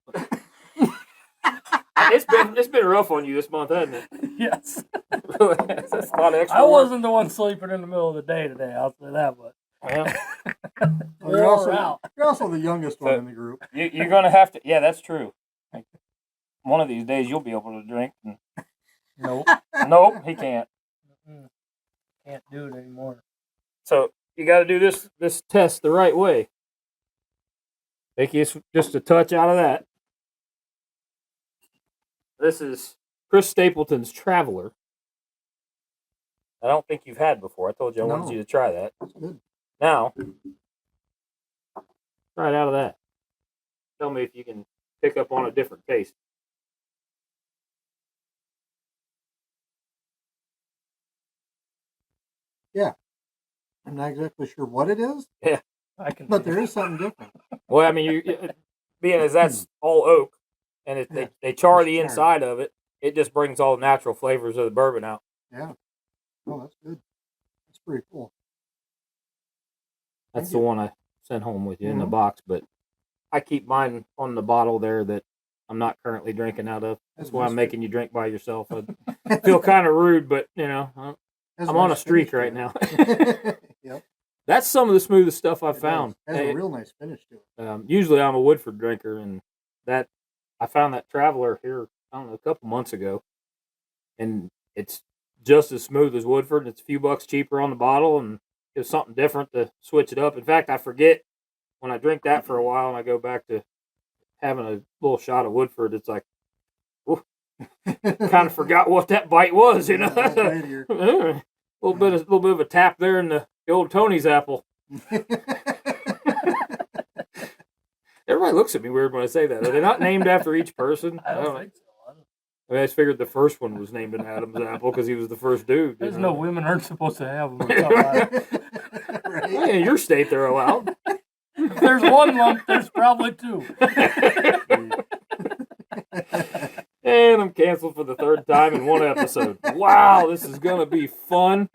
It's been rough on you this month, hasn't it? Yes. That's a lot of extra I work. wasn't the one sleeping in the middle of the day today. I'll say that much. Well, Well, you're, Wore out. you're also the youngest one in the group. you're gonna have to. Yeah, that's true. Like, one of these days you'll be able to drink. And, Nope. nope, he can't. Mm-mm. Can't do it anymore. So you got to do this test the right way. Take just a touch out of that. This is Chris Stapleton's Traveler. I don't think you've had before. I told you I wanted No. you to try that. That's good. Now, try it out of that. Tell me if you can pick up on a different taste. I'm not exactly sure what it is, I can. but there is something different. Well, I mean, being as that's all oak, and they char It's the charred. inside of it, it just brings all the natural flavors of the bourbon out. Yeah. Oh, that's good. That's pretty cool. That's Thank the you. one I sent home with you in the Mhm. box, but I keep mine on the bottle there that I'm not currently drinking out of. That's That's why I'm nice. making you drink by yourself. I feel kind of rude, but Has I'm on a nice streak finish right to now. it. Yep. That's some of the smoothest stuff I've It found. does. Has Hey, a real nice finish to it. Usually I'm a Woodford drinker, and that I found that Traveler here, I don't know, a couple months ago, and it's just as smooth as Woodford. And it's a few bucks cheaper on the bottle, and it's something different to switch it up. In fact, I forget when I drink that for a while, and I go back to having a little shot of Woodford. It's like kind of forgot what that bite was, you know. Yeah, that right here. A little bit of a tap there in the old Tony's apple. Everybody looks at me weird when I say that. Are they not named after each person? I don't think so. I just figured the first one was named an Adam's apple because he was the first dude. you There's know? no women aren't supposed to have them. It's all right. Right? Well, in your state, they're allowed. If there's one lump, there's probably two. And I'm canceled for the third time in one episode. Wow, this is going to be fun.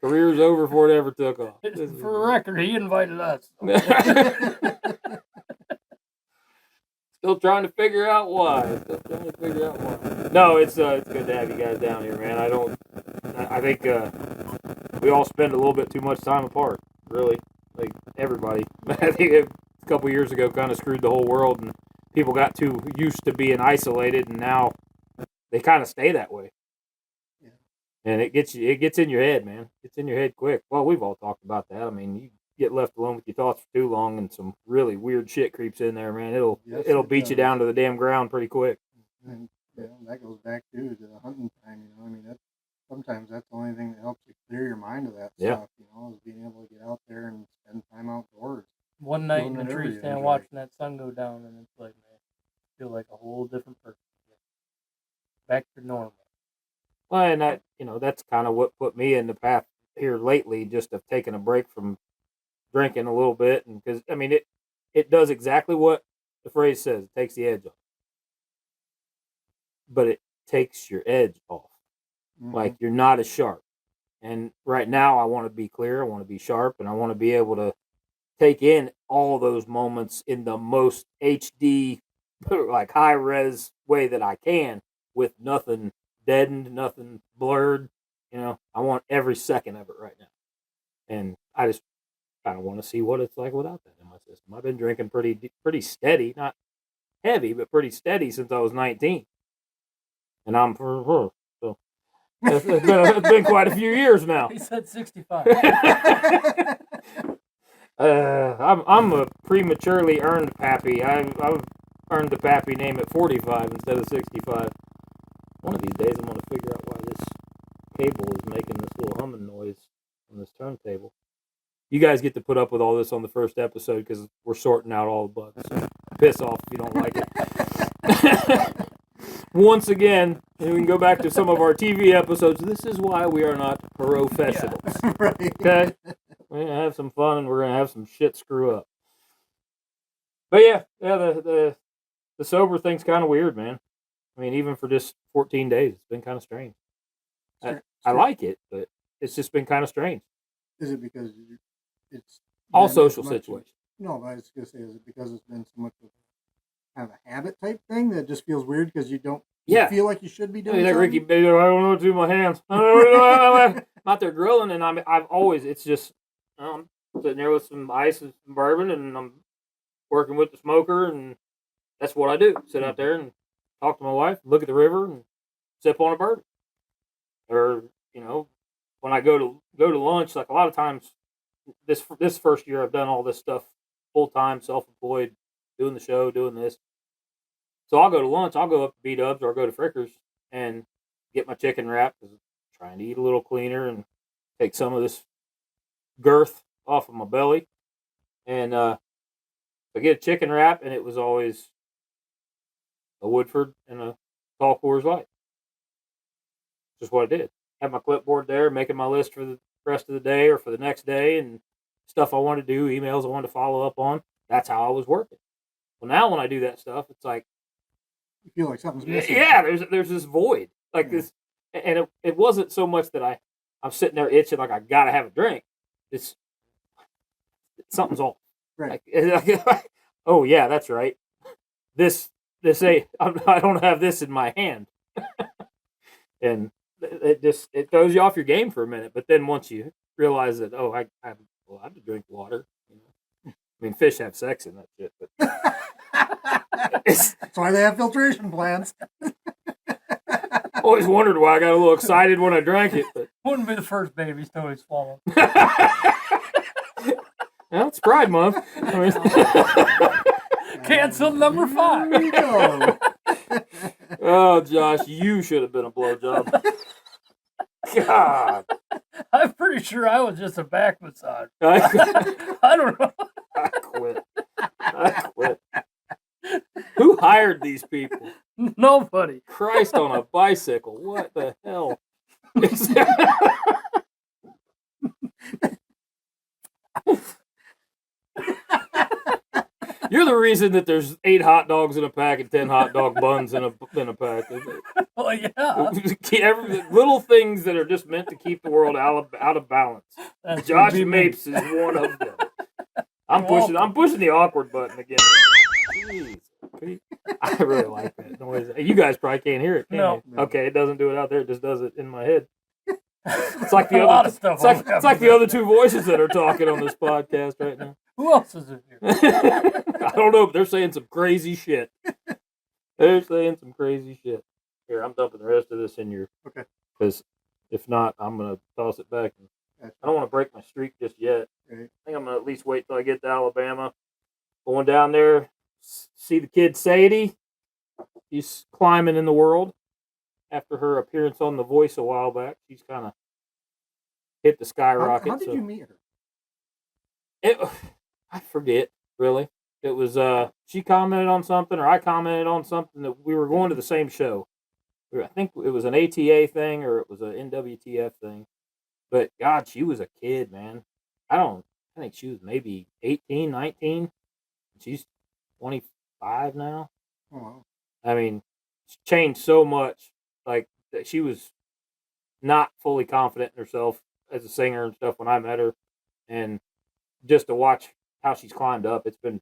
Career's over before it ever took off. This is- For the record, he invited us. Still trying to figure out why. No, it's good to have you guys down here, man. I think we all spend a little bit too much time apart. Really, like everybody. I think a couple years ago kind of screwed the whole world, and people got too used to being isolated, and now they kind of stay that way. Yeah. And it gets in your head, man. It's in your head quick. Well, we've all talked about that. I mean, you get left alone with your thoughts for too long, and some really weird shit creeps in there, man. It'll Yes, it'll it beat you does. down to the damn ground pretty quick. And that goes back to the hunting time. I mean, sometimes that's the only thing that helps you clear your mind of that Yeah. stuff. Is being able to get out there and spend time outdoors. One night in Doing the whatever tree you stand enjoy. watching that sun go down, and it's like, man, I feel like a whole different person. Back to normal. Well, and that's kind of what put me in the path here lately, just of taking a break from drinking a little bit, and because I mean it does exactly what the phrase says. It takes the edge off, but it takes your edge off. Mhm. Like you're not as sharp. And right now, I want to be clear. I want to be sharp, and I want to be able to take in all those moments in the most HD, like high res way that I can, with nothing deadened, nothing blurred. I want every second of it right now, and I just kind of want to see what it's like without that in my system. I've been drinking pretty steady, not heavy, but pretty steady since I was 19, and I'm for her. So it's been quite a few years now. He said 65. I'm a prematurely earned pappy. I've earned the pappy name at 45 instead of 65. One of these days, I'm going to figure out why this cable is making this little humming noise on this turntable. You guys get to put up with all this on the first episode because we're sorting out all the bugs. So piss off if you don't like it. Once again, and we can go back to some of our TV episodes. This is why we are not professionals. Yeah. Right. Okay? We're going to have some fun and we're going to have some shit screw up. But yeah, the sober thing's kind of weird, man. I mean, even for just 14 days, it's been kind of strange. I like it, but it's just been kind of strange. Is it because it's all social situations? No, I was going to say, is it because it's been so much of kind of a habit type thing that just feels weird because you don't feel like you should be doing like Ricky, baby, I don't know what to do with my hands. I'm out there grilling, and I've always, it's just, I'm sitting there with some ice and some bourbon, and I'm working with the smoker, and that's what I do. Sit out there and talk to my wife, look at the river, and sip on a bourbon. Or, when I go to lunch, like a lot of times, this first year I've done all this stuff full time, self-employed, doing the show, doing this. So I'll go to lunch. I'll go up to B-Dubs or I'll go to Frickers and get my chicken wrap because I'm trying to eat a little cleaner and take some of this girth off of my belly. And I get a chicken wrap, and it was always a Woodford and a tall Coors Light. Just what I did. Have my clipboard there, making my list for the rest of the day or for the next day, and stuff I wanted to do, emails I wanted to follow up on. That's how I was working. Well, now when I do that stuff, it's like you feel like something's missing. Yeah, there's this void, like this, and it wasn't so much that I'm sitting there itching like I gotta have a drink. It's something's off. Right. Like, oh yeah, that's right. This I don't have this in my hand, and it throws you off your game for a minute. But then once you realize that, I have to drink water. I mean, fish have sex in that shit, but that's why they have filtration plants. Always wondered why I got a little excited when I drank it. But wouldn't be the first baby's toe he swallowed. Well, it's Pride Month. Cancel number 5. There you go. Oh, Josh, you should have been a blowjob. God. I'm pretty sure I was just a back massage. I don't know. I quit. Who hired these people? Nobody. Christ on a bicycle. What the hell? You're the reason that there's 8 hot dogs in a pack and 10 hot dog buns in a pack. Well, yeah. Little things that are just meant to keep the world out of balance. That's Josh Mapes is one of them. I'm pushing the awkward button again. Jeez. I really like that noise. You guys probably can't hear it, can you? Okay, it doesn't do it out there. It just does it in my head. It's like the other stuff. It's like the other 2 voices that are talking on this podcast right now. Who else is in here? I don't know, but they're saying some crazy shit. Here, I'm dumping the rest of this in your. Okay. Because if not, I'm gonna toss it back. I don't want to break my streak just yet. Okay. I think I'm gonna at least wait till I get to Alabama. Going down there, see the kid Sadie. She's climbing in the world. After her appearance on The Voice a while back, she's kind of hit the skyrocket. How did you meet her? I forget, really. It was she commented on something, or I commented on something that we were going to the same show. I think it was an ATA thing, or it was an NWTF thing. But God, she was a kid, man. I think she was maybe 18, 19. She's 25 now. Oh, wow. I mean, it's changed so much. Like, that she was not fully confident in herself as a singer and stuff when I met her. And just to watch how she's climbed up, it's been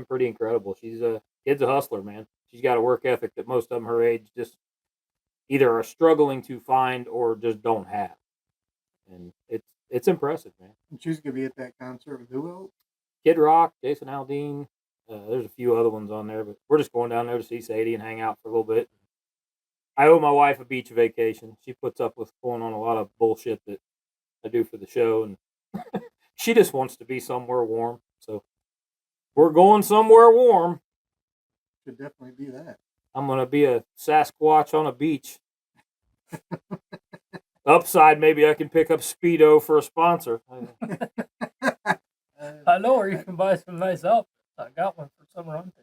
pretty incredible. Kid's a hustler, man. She's got a work ethic that most of them her age just either are struggling to find or just don't have. And it's impressive, man. And she's gonna be at that concert with who else? Kid Rock, Jason Aldean. There's a few other ones on there, but we're just going down there to see Sadie and hang out for a little bit. I owe my wife a beach vacation. She puts up with going on a lot of bullshit that I do for the show, and she just wants to be somewhere warm. So we're going somewhere warm. Should definitely be that. I'm going to be a Sasquatch on a beach. Upside, maybe I can pick up Speedo for a sponsor. I know where you can buy some nice outfits. I got one for summer hunting.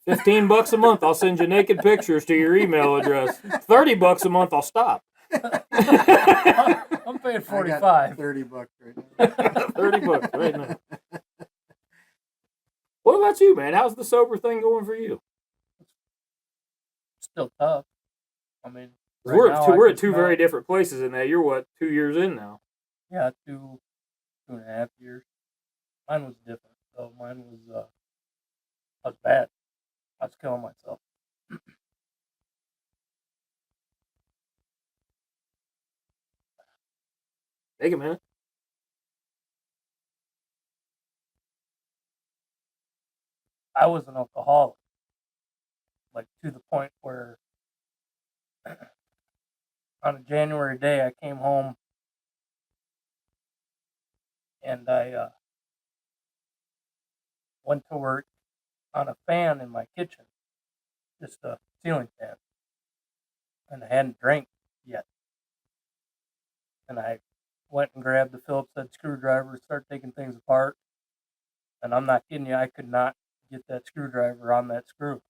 $15 a month, I'll send you naked pictures to your email address. $30 a month, I'll stop. I'm paying I got 45. $30 right now. $30 right now. What about you, man? How's the sober thing going for you? Still tough. I mean, We're now we're I at can two very smell- different places in that. You're what, 2 years in now? Yeah, 2.5 years. Mine was different. So mine was bad. I was killing myself. Take a minute. I was an alcoholic, like to the point where on a January day I came home and I went to work on a fan in my kitchen, just a ceiling fan, and I hadn't drank yet. And I went and grabbed the Phillips head screwdriver, started taking things apart, and I'm not kidding you, I could not get that screwdriver on that screw.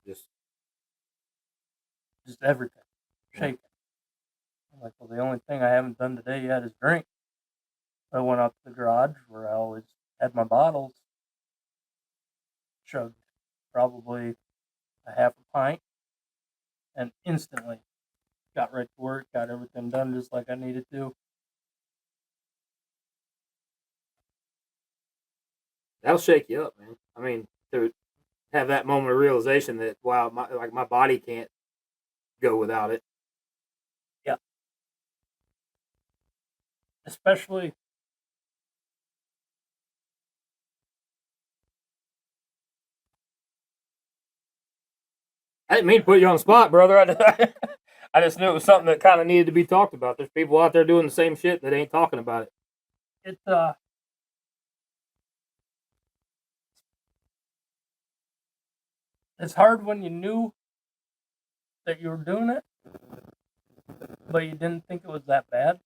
Just Everything shaking. I'm like, well, the only thing I haven't done today yet is drink. So I went out to the garage where I always had my bottles, chugged probably a half a pint, and instantly got right to work, got everything done just like I needed to. that'll shake you up, man. I mean, to have that moment of realization that wow, my body can't go without it. Yeah. Especially I didn't mean to put you on the spot, brother. I just knew it was something that kind of needed to be talked about. There's people out there doing the same shit that ain't talking about it. it's hard when you knew that you were doing it, but you didn't think it was that bad.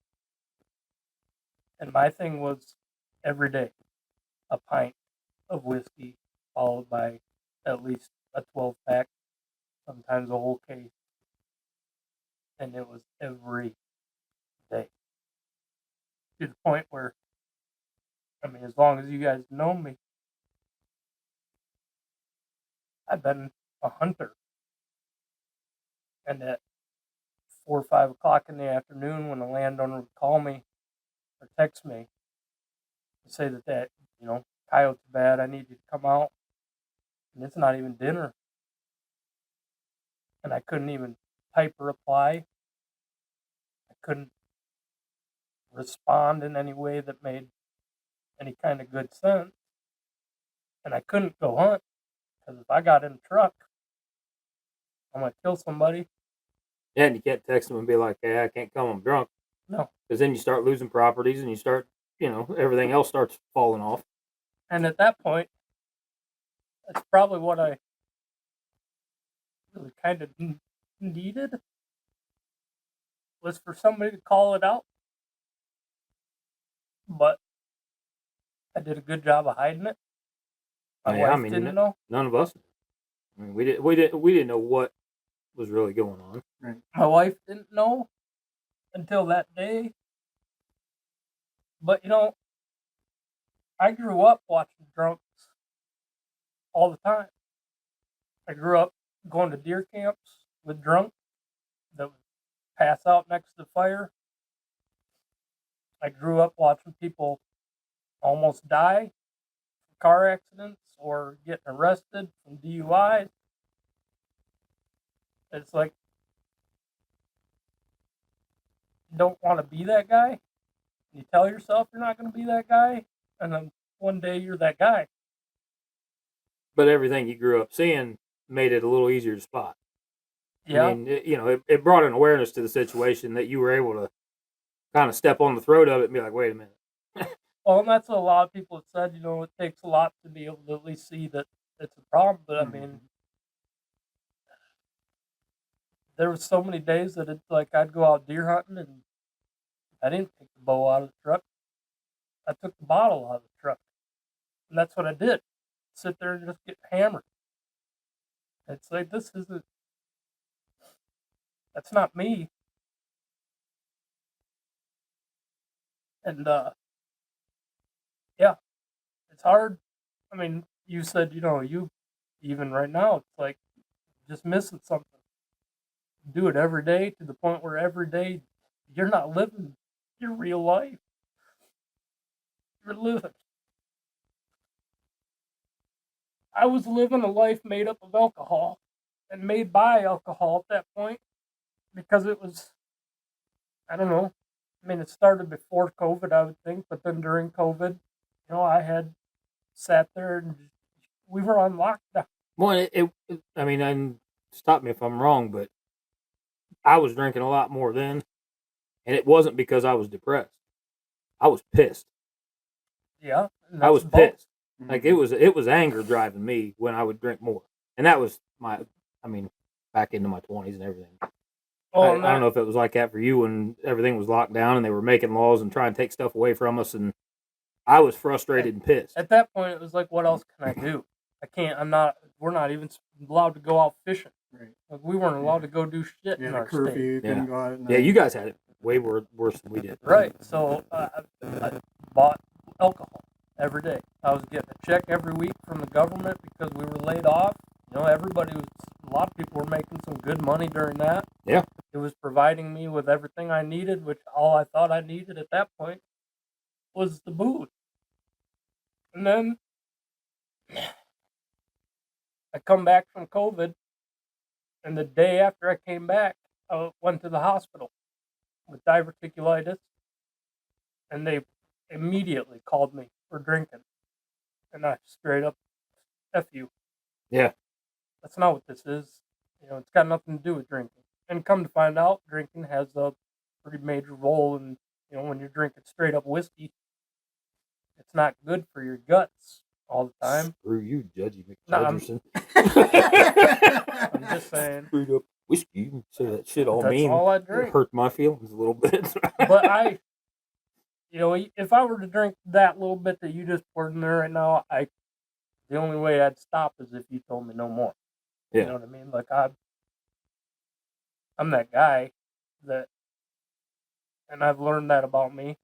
And my thing was every day a pint of whiskey, followed by at least a 12-pack, sometimes a whole case. And it was every day. To the point where, I mean, as long as you guys know me, I've been a hunter. And at 4 or 5 o'clock in the afternoon, when the landowner would call me or text me to say that coyote's bad, I need you to come out, and it's not even dinner, and I couldn't even type a reply. I couldn't respond in any way that made any kind of good sense, and I couldn't go hunt because if I got in a truck, I'm gonna kill somebody. Yeah, and you can't text them and be like, "Hey, I can't come. I'm drunk." No. Because then you start losing properties, and you start, everything else starts falling off. And at that point, that's probably what I really kind of needed, was for somebody to call it out. But I did a good job of hiding it. My wife didn't know. None of us. I mean, we didn't know what was really going on. Right. My wife didn't know until that day. But I grew up watching drunks all the time. I grew up going to deer camps with drunks that would pass out next to the fire. I grew up watching people almost die from car accidents or getting arrested from DUIs. It's like, you don't want to be that guy. You tell yourself you're not going to be that guy, and then one day you're that guy. But everything you grew up seeing made it a little easier to spot. Yeah. I mean, it brought an awareness to the situation that you were able to kind of step on the throat of it and be like, wait a minute. Well, and that's what a lot of people have said. It takes a lot to be able to at least see that it's a problem. But I mean, there was so many days that it's like I'd go out deer hunting and I didn't take the bow out of the truck. I took the bottle out of the truck. And that's what I did. Sit there and just get hammered. It's like, this isn't, that's not me. And, yeah, it's hard. I mean, you said, you, even right now, it's like just missing something. Do it every day to the point where every day you're not living your real life. You're living. I was living a life made up of alcohol and made by alcohol at that point because it was, I don't know. I mean, it started before COVID, I would think, but then during COVID, I had sat there and we were on lockdown. Well, I mean, and stop me if I'm wrong, but I was drinking a lot more then, and it wasn't because I was depressed. I was pissed. Yeah, I was pissed. Mhm. Like it was anger driving me when I would drink more, and that was back into my 20s and everything. I don't know if it was like that for you when everything was locked down and they were making laws and trying to take stuff away from us, and I was frustrated and pissed. At that point, it was like, what else can I do? I can't. We're not even allowed to go out fishing. Right. Like, we weren't allowed to go do shit Yeah, in the our curfew. state. You couldn't go out at night. Yeah, you guys had it way worse than we did. Right. So I bought alcohol every day. I was getting a check every week from the government because we were laid off. A lot of people were making some good money during that. Yeah. It was providing me with everything I needed, which all I thought I needed at that point was the booze. And then I come back from COVID, and the day after I came back, I went to the hospital with diverticulitis, and they immediately called me for drinking. And I straight up, F you. Yeah. That's not what this is. It's got nothing to do with drinking. And come to find out, drinking has a pretty major role in, when you're drinking straight up whiskey, it's not good for your guts all the time. Screw you, Judgy No, McJudgerson. I'm just saying. Screwed up whiskey. You can say that shit all That's mean. all I It drink. hurt my feelings a little bit. But if I were to drink that little bit that you just poured in there right now, the only way I'd stop is if you told me no more. Yeah. You know what I mean? Like, I'm that guy that, and I've learned that about me.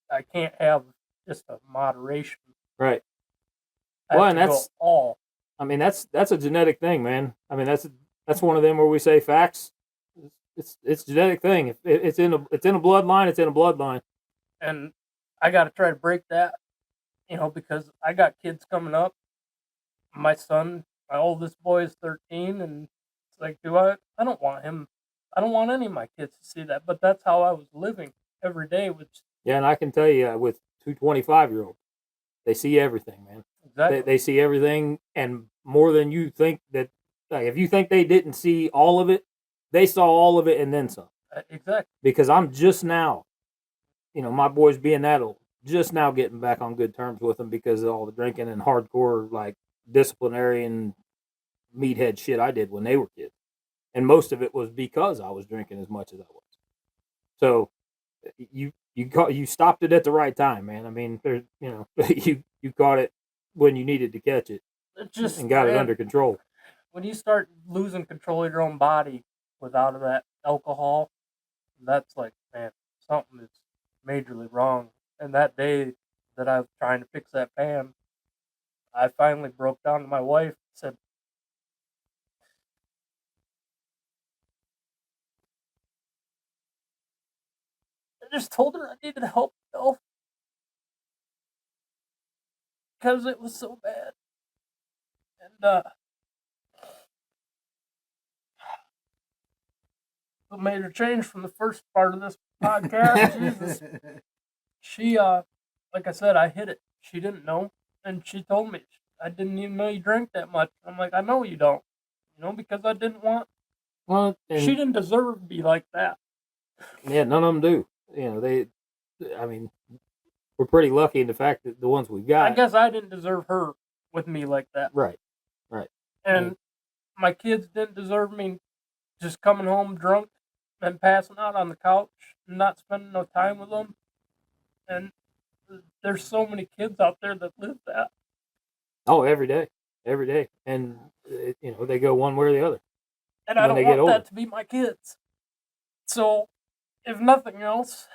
I can't have just a moderation. Right. I Well, have and to that's, go all. I mean, that's a genetic thing, man. I mean, that's one of them where we say facts. It's a genetic thing. If it's in a bloodline, it's in a bloodline. And I got to try to break that, because I got kids coming up. My oldest boy is 13, and it's like, I don't want him. I don't want any of my kids to see that, but that's how I was living every day. Yeah, and I can tell you, with two 25-year-olds, they see everything, man. Exactly. They see everything, and more than you think that. Like, if you think they didn't see all of it, they saw all of it and then some. Exactly. Because I'm just now, my boys being that old, just now getting back on good terms with them because of all the drinking and hardcore, like, disciplinary and meathead shit I did when they were kids. And most of it was because I was drinking as much as I was. So you stopped it at the right time, man. I mean, you caught it when you needed to catch it, and got it under control. When you start losing control of your own body without that alcohol, that's like, man, something is majorly wrong. And that day that I was trying to fix that pan, I finally broke down to my wife and said, I just told her I needed help myself because it was so bad. And a major change from the first part of this podcast. Jesus. She, like I said, I hid it. She didn't know. And she told me, I didn't even know you drank that much. I'm like, I know you don't. Because I didn't want. Well, She didn't deserve to be like that. Yeah, none of them do. I mean, we're pretty lucky in the fact that the ones we've got. I guess I didn't deserve her with me like that. Right. And my kids didn't deserve me just coming home drunk and passing out on the couch and not spending no time with them. And there's so many kids out there that live that. Oh, every day, and they go one way or the other. And I when they don't get want that older. to be my kids. So, if nothing else,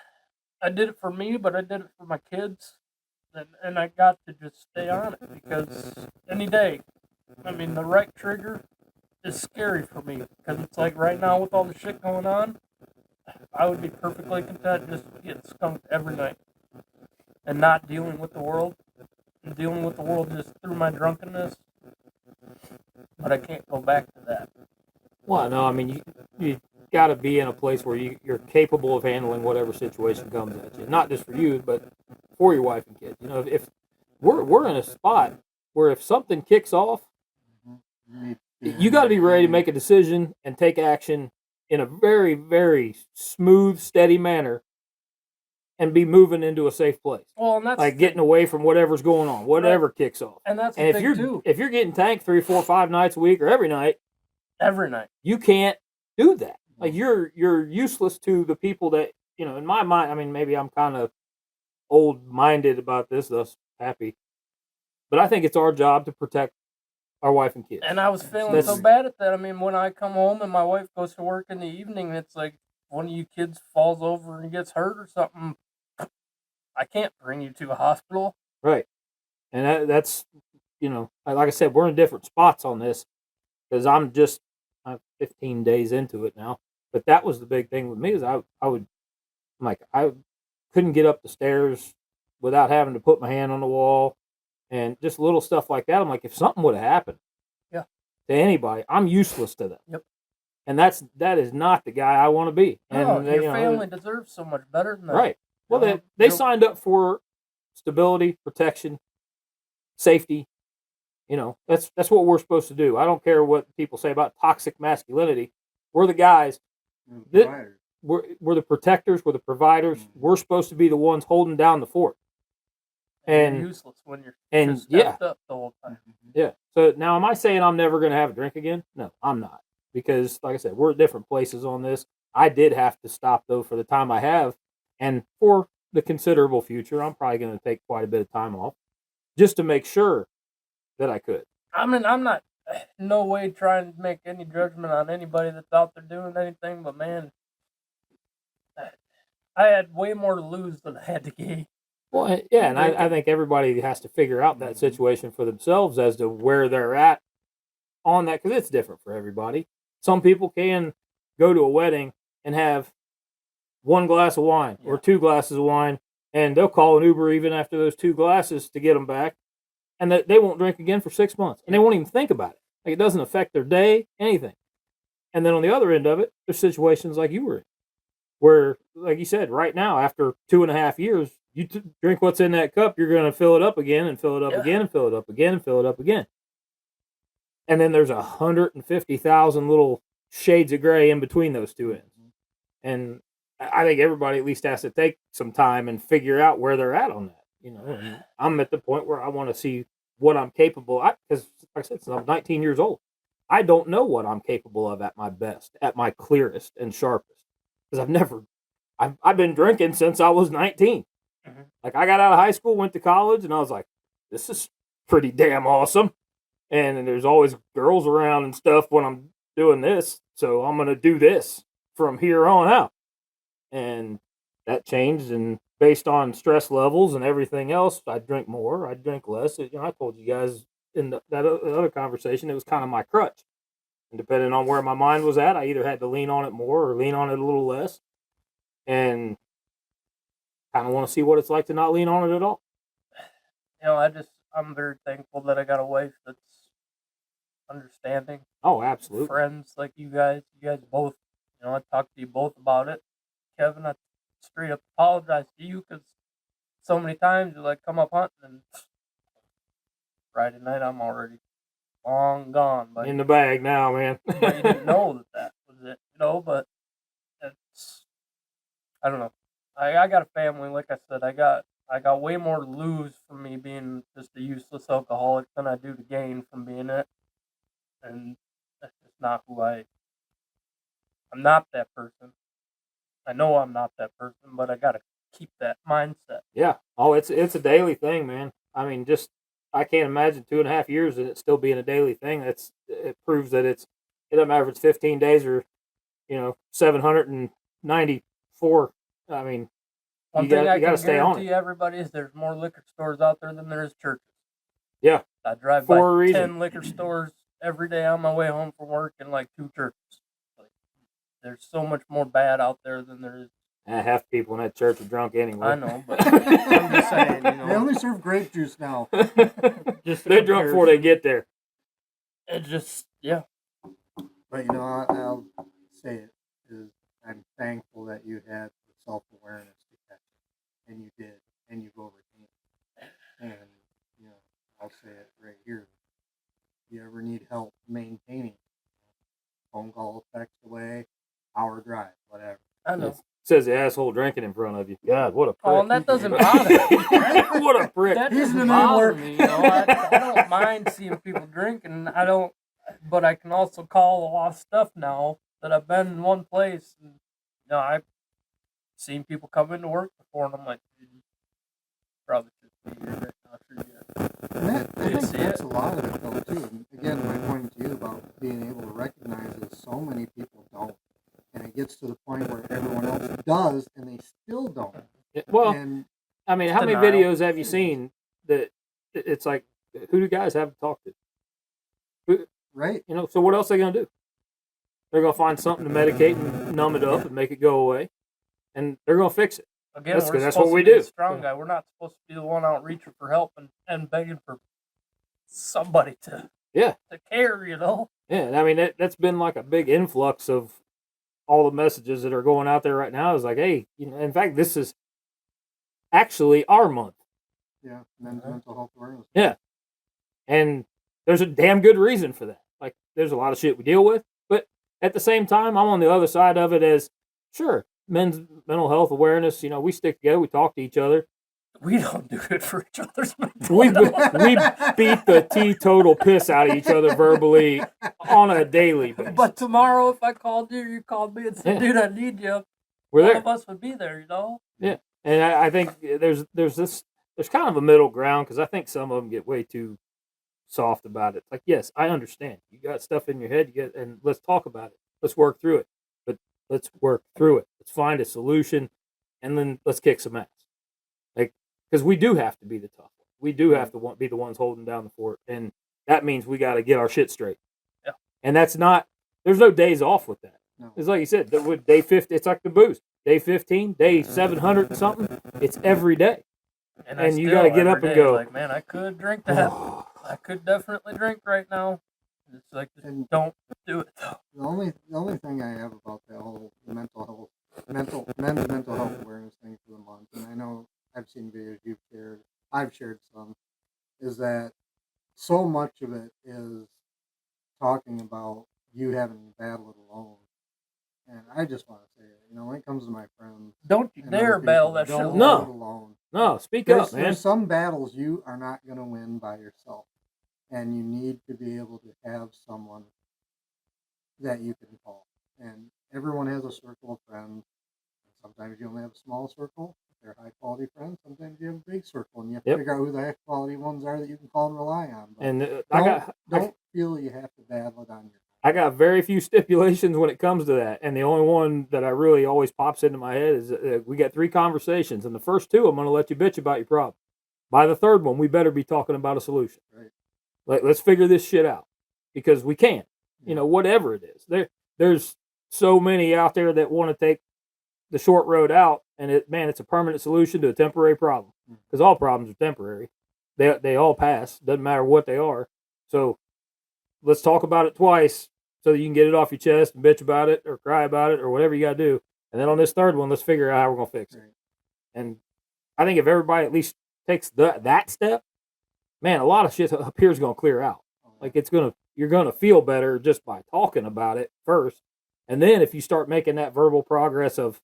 I did it for me, but I did it for my kids. And I got to just stay on it because any day, I mean, the right trigger is scary for me because it's like right now with all the shit going on, I would be perfectly content just getting skunked every night and not dealing with the world and dealing with the world just through my drunkenness. But I can't go back to that. Well, no, I mean you got to be in a place where you're capable of handling whatever situation comes at you. Not just for you, but for your wife and kids. If we're in a spot where if something kicks off, you got to be ready to make a decision and take action in a very, very smooth, steady manner, and be moving into a safe place. Well, and that's like getting away from whatever's going on, whatever kicks off. And that's and the if thing you're too. if you're getting tanked 3, 4, 5 nights a week or every night, you can't do that. Like you're useless to the people that in my mind. I mean, maybe I'm kind of old-minded about this, thus happy, but I think it's our job to protect our wife and kids. And I was feeling so bad at that. I mean, when I come home and my wife goes to work in the evening, it's like one of you kids falls over and gets hurt or something. I can't bring you to a hospital. Right. And that's like I said, we're in different spots on this because I'm 15 days into it now. But that was the big thing with me is I couldn't get up the stairs without having to put my hand on the wall and just little stuff like that. I'm like, if something would have happened to anybody, I'm useless to them. Yep. And that is not the guy I want to be. And your family deserves so much better than that. Right. Well, they signed up for stability, protection, safety. That's what we're supposed to do. I don't care what people say about toxic masculinity. We're the guys. We're the protectors. We're the providers. Mm-hmm. We're supposed to be the ones holding down the fort. And you're useless when you're just stepped up the whole time. Yeah. So now, am I saying I'm never going to have a drink again? No, I'm not. Because, like I said, we're at different places on this. I did have to stop, though, for the time I have. And for the considerable future, I'm probably going to take quite a bit of time off just to make sure that I could. I mean, I'm not no way trying to make any judgment on anybody that's out there doing anything, but man, I had way more to lose than I had to gain. Well, yeah, and I think everybody has to figure out that situation for themselves as to where they're at on that, because it's different for everybody. Some people can go to a wedding and have one glass of wine or 2 glasses of wine, and they'll call an Uber even after those 2 glasses to get them back, and they won't drink again for 6 months, and they won't even think about it. Like, it doesn't affect their day, anything. And then on the other end of it, there's situations like you were in, where, like you said, right now, after 2.5 years, you drink what's in that cup, you're going to fill it up again and fill it up again and fill it up again and fill it up again. And then there's 150,000 little shades of gray in between those two ends. And I think everybody at least has to take some time and figure out where they're at on that. And I'm at the point where I want to see what I'm capable of. Because, like I said, since I'm 19 years old, I don't know what I'm capable of at my best, at my clearest and sharpest. Because I've been drinking since I was 19. Mm-hmm. Like, I got out of high school, went to college, and I was like, this is pretty damn awesome. And there's always girls around and stuff when I'm doing this. So I'm going to do this from here on out. And that changed. And based on stress levels and everything else, I'd drink more, I'd drink less. I told you guys in that other conversation, it was kind of my crutch. And depending on where my mind was at, I either had to lean on it more or lean on it a little less. And kind of want to see what it's like to not lean on it at all. I'm very thankful that I got a wife that's understanding. Oh, absolutely. Friends like you guys both, I talked to you both about it. Kevin, I straight up apologize to you because so many times you come up hunting and Friday night I'm already long gone. But in the bag now, man. But you didn't know that was it, but it's, I don't know. I got a family, like I said, I got way more to lose from me being just a useless alcoholic than I do to gain from being it. And that's just not who I'm not that person. I know I'm not that person, but I got to keep that mindset. Yeah. Oh, it's a daily thing, man. I mean, just I can't imagine 2.5 years and it still being a daily thing. It proves that it doesn't matter if it's 15 days or 794. I mean, One you thing got I you got can to stay on guarantee it. everybody is there's more liquor stores out there than there is churches. Yeah, I drive for a by reason. 10 liquor stores every day on my way home from work and like 2 churches. Like, there's so much more bad out there than there is. Half the people in that church are drunk anyway. I know, but I'm just saying, They only serve grape juice now. just They're drunk before they get there. It just, yeah. But I'll say it is I'm thankful that you had the self-awareness to catch it, and you did, and you've overcame it. And I'll say it right here. If you ever need help maintaining, phone call, text away, hour drive, whatever. I know. It says the asshole drinking in front of you. God, what a prick. Oh, and that doesn't bother me. What a prick. That He's doesn't the bother network. me. I don't mind seeing people drinking. But I can also call a lot of stuff now that I've been in one place. And, I've seen people come into work before, and I'm like, probably should be here right now. Sure, yeah. And I think see that's it? a lot of it, though, too. And again, my point to you about being able to recognize is so many people don't. And it gets to the point where everyone else does, and they still don't. Well, And I mean, how many denial. videos have you seen that it's like, who do guys have to talk to? right, So what else are they going to do? They're going to find something to medicate and numb it up and make it go away. And they're going to fix it. Again, That's we're what supposed we to be do. the strong guy. We're not supposed to be the one out reaching for help and begging for somebody to care, Yeah, and I mean, that's been like a big influx of all the messages that are going out there right now is like, hey, in fact, this is actually our month. yeah, men's mental health awareness. Yeah. And there's a damn good reason for that. Like, there's a lot of shit we deal with, but at the same time, I'm on the other side of it as, sure, men's mental health awareness, we stick together, we talk to each other. We don't do it for each other's mental We health. beat the teetotal piss out of each other verbally on a daily basis. But tomorrow, if I called you called me and said, dude, I need you, We're one there. of us would be there, Yeah. And I think there's kind of a middle ground because I think some of them get way too soft about it. Like, yes, I understand. You got stuff in your head, and let's talk about it. Let's work through it. But let's work through it. Let's find a solution, and then let's kick some ass. Like, because we do have to be the tough one. We do have to be the ones holding down the fort, and that means we got to get our shit straight. Yeah. And that's not. There's no days off with that. No. It's like you said. With day 50, it's like the booze. Day 15, day 700 and something. It's every day. And you got to get up and go. Like, man, I could drink that. I could definitely drink right now. It's like, don't do it though. The only thing I have about that whole men's mental health awareness thing for the month, and I know I've seen videos you've shared, I've shared some, is that so much of it is talking about you having to battle it alone. And I just want to say it, when it comes to my friends, don't you and dare other battle people, that shit don't No. do it alone. No, speak up, man. There's some battles you are not going to win by yourself, and you need to be able to have someone that you can call. And everyone has a circle of friends. Sometimes you only have a small circle. If they're high quality friends, sometimes you have a big circle, and you have to figure out who the high quality ones are that you can call and rely on. But And don't feel you have to battle it on your own. I got very few stipulations when it comes to that, and the only one that I really always pops into my head is we got 3 conversations, and the first 2 I'm going to let you bitch about your problem. By the third one, we better be talking about a solution. Right. Let's figure this shit out because we can. Whatever it is. There's so many out there that want to take the short road out, and it's a permanent solution to a temporary problem because all problems are temporary. They all pass. Doesn't matter what they are. So let's talk about it twice so that you can get it off your chest and bitch about it or cry about it or whatever you got to do. And then on this third one, let's figure out how we're going to fix it. And I think if everybody at least takes that step, man, a lot of shit up here is going to clear out. Like you're going to feel better just by talking about it first. And then if you start making that verbal progress of,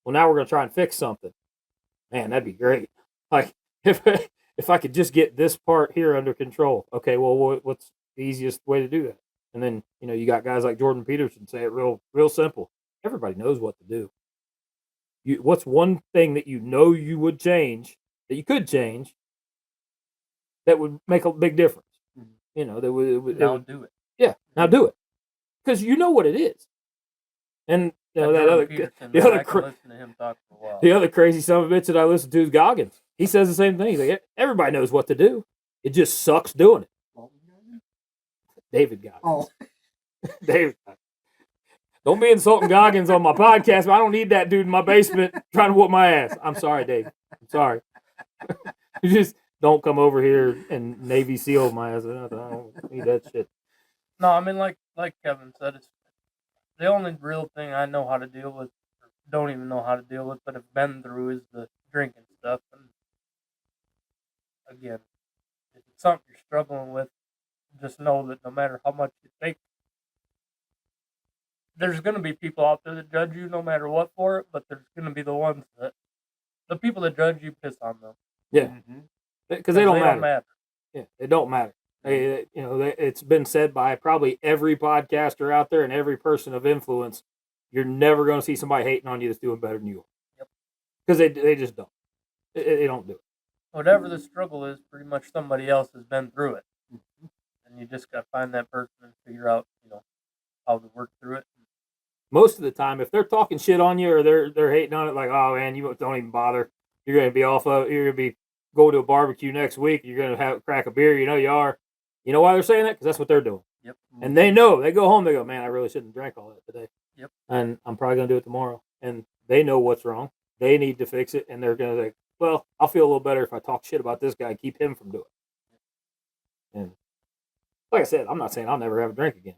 well, now we're going to try and fix something, man, that'd be great. Like if I could just get this part here under control. Okay, well, what's the easiest way to do that? And then, you got guys like Jordan Peterson say it real simple. Everybody knows what to do. What's one thing that you would change, that you could change, that would make a big difference. Mhm. You know, that would Now do it. yeah, now do it because you know what it is. And you know, that Jordan other Peterson, the man, other I can listen to him talk for a while. the other crazy son of a bitch that I listen to is Goggins. He says the same thing. He's like, everybody knows what to do. It just sucks doing it. David Goggins. Oh, David. Don't be insulting Goggins on my podcast, but I don't need that dude in my basement trying to whoop my ass. I'm sorry, Dave. I'm sorry. You just don't come over here and Navy SEAL my ass. I don't need that shit. No, I mean, like Kevin said, it's the only real thing I know how to deal with, or don't even know how to deal with, but have been through is the drinking stuff. And again, if it's something you're struggling with, just know that no matter how much you take, there's going to be people out there that judge you no matter what for it, but there's going to be the people that judge you piss on them. Yeah. Because they don't matter. matter. Yeah, it don't matter. It's been said by probably every podcaster out there and every person of influence. You're never going to see somebody hating on you that's doing better than you are. Yep. Because they just don't. They don't do it. Whatever the struggle is, pretty much somebody else has been through it, and you just got to find that person and figure out, how to work through it. Most of the time, if they're talking shit on you or they're hating on it, like, oh man, you don't even bother. You're going to be you're going to be go to a barbecue next week. You're going to have crack a beer. You know you are. You know why they're saying that? Because that's what they're doing. Yep. And they know. They go home. They go, man, I really shouldn't drink all that today. Yep. And I'm probably going to do it tomorrow. And they know what's wrong. They need to fix it. And they're going to say, well, I'll feel a little better if I talk shit about this guy and keep him from doing it. And like I said, I'm not saying I'll never have a drink again.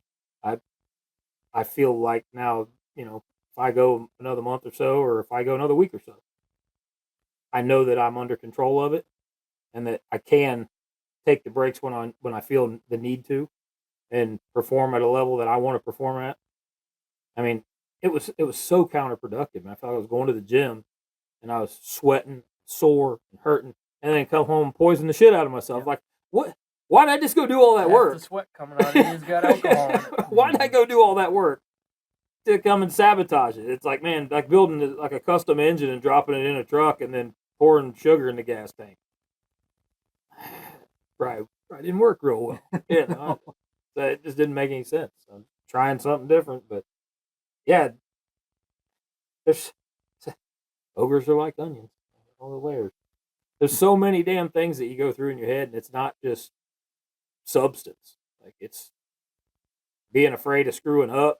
I feel like now, if I go another month or so, or if I go another week or so, I know that I'm under control of it, and that I can take the breaks when I feel the need to, and perform at a level that I want to perform at. I mean, it was so counterproductive. Man. I felt like I was going to the gym, and I was sweating, sore, and hurting, and then come home and poison the shit out of myself. Yep. Like, what? Why did I just go do all that work? The sweat coming out of you, he's got alcohol in it. Why did I go do all that work to come and sabotage it? It's like, man, like building like a custom engine and dropping it in a truck and then pouring sugar in the gas tank. Right, didn't work real well. So it just didn't make any sense. I'm trying something different, but yeah, there's ogres are like onions, all the layers. There's so many damn things that you go through in your head, and it's not just substance. Like it's being afraid of screwing up,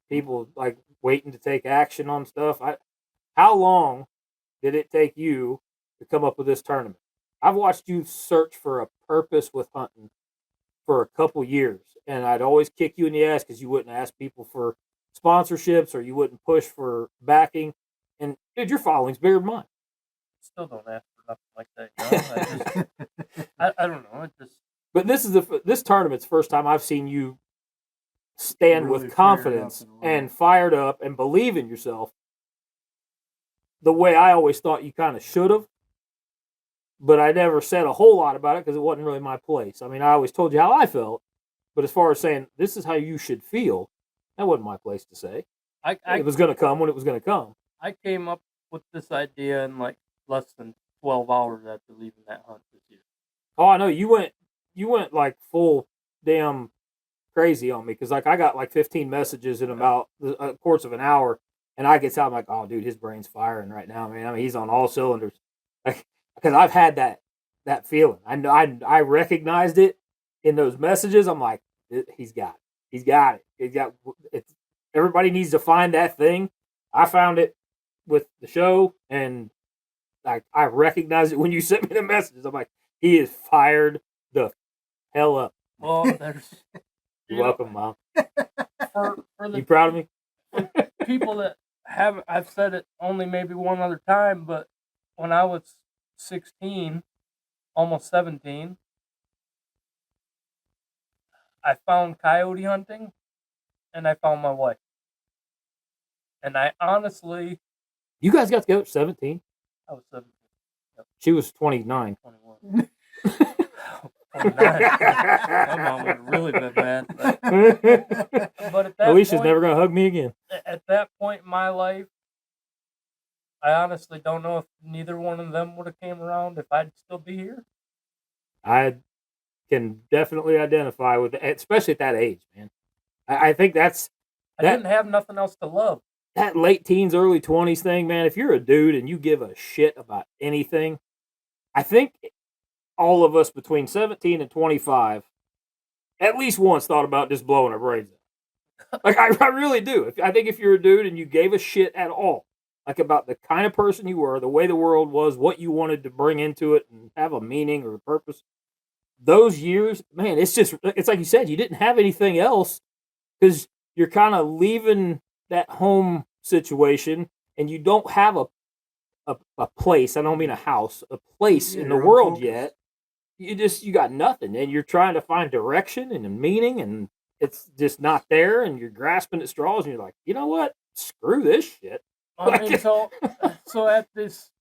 people like waiting to take action on stuff. How long did it take you to come up with this tournament? I've watched you search for a purpose with hunting for a couple years, and I'd always kick you in the ass because you wouldn't ask people for sponsorships or you wouldn't push for backing. And dude, your following's bigger than mine. Still don't ask for nothing like that. I don't know. It just. But this tournament's first time I've seen you stand Really with confidence and fired up and believe in yourself the way I always thought you kind of should have. But I never said a whole lot about it because it wasn't really my place. I mean, I always told you how I felt. But as far as saying, this is how you should feel, that wasn't my place to say. It was going to come when it was going to come. I came up with this idea in like less than 12 hours after leaving that hunt this year. Oh, I know. You went like full damn crazy on me because like I got like 15 messages in about the course of an hour, and I get out, I'm like, oh, dude, his brain's firing right now, man. I mean, he's on all cylinders. Like, because I've had that feeling. I recognized it in those messages. I'm like, he's got it. It's everybody needs to find that thing. I found it with the show, and like I recognized it when you sent me the messages. I'm like, he is fired the hell up. Well, there's. You're welcome, Mom. For the you proud of me? people that haven't, I've said it only maybe one other time, but when I was 16, almost 17, I found coyote hunting, and I found my wife. And I honestly... You guys got together at 17? I was 17. Yep. She was 29. 21. 29. My mom would have really been mad. But at that Alicia's point, never going to hug me again. At that point in my life, I honestly don't know if neither one of them would have came around if I'd still be here. I can definitely identify with it, especially at that age, man. I think that's I didn't have nothing else to love. that late teens, early 20s thing, man. If you're a dude and you give a shit about anything, I think all of us between 17 and 25 at least once thought about just blowing our brains out. Like, I really do. I think if you're a dude and you gave a shit at all, like about the kind of person you were, the way the world was, what you wanted to bring into it and have a meaning or a purpose, those years, man, it's like you said, you didn't have anything else because you're kind of leaving that home situation and you don't have a place. I don't mean a house, a place in the your own world focus. yet. You got nothing and you're trying to find direction and a meaning and it's just not there and you're grasping at straws and you're like, you know what? Screw this shit. I mean, so at this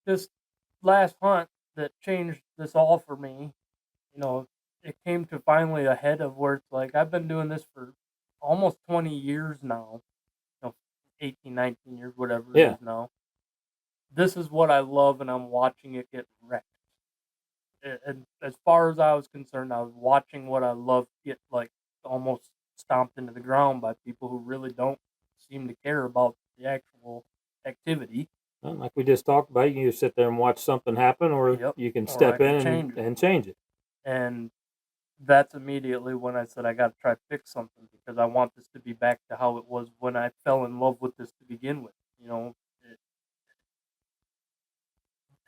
last hunt that changed this all for me, you know, it came to finally a head of where it's like I've been doing this for almost 20 years now, 18, 19 years, whatever it Yeah. is now. This is what I love, and I'm watching it get wrecked. And as far as I was concerned, I was watching what I love get like almost stomped into the ground by people who really don't seem to care about the actual activity. Well, like we just talked about, you can either sit there and watch something happen or Yep. you can Or I step can in change it. and change it. And that's immediately when I said I got to try to fix something because I want this to be back to how it was when I fell in love with this to begin with.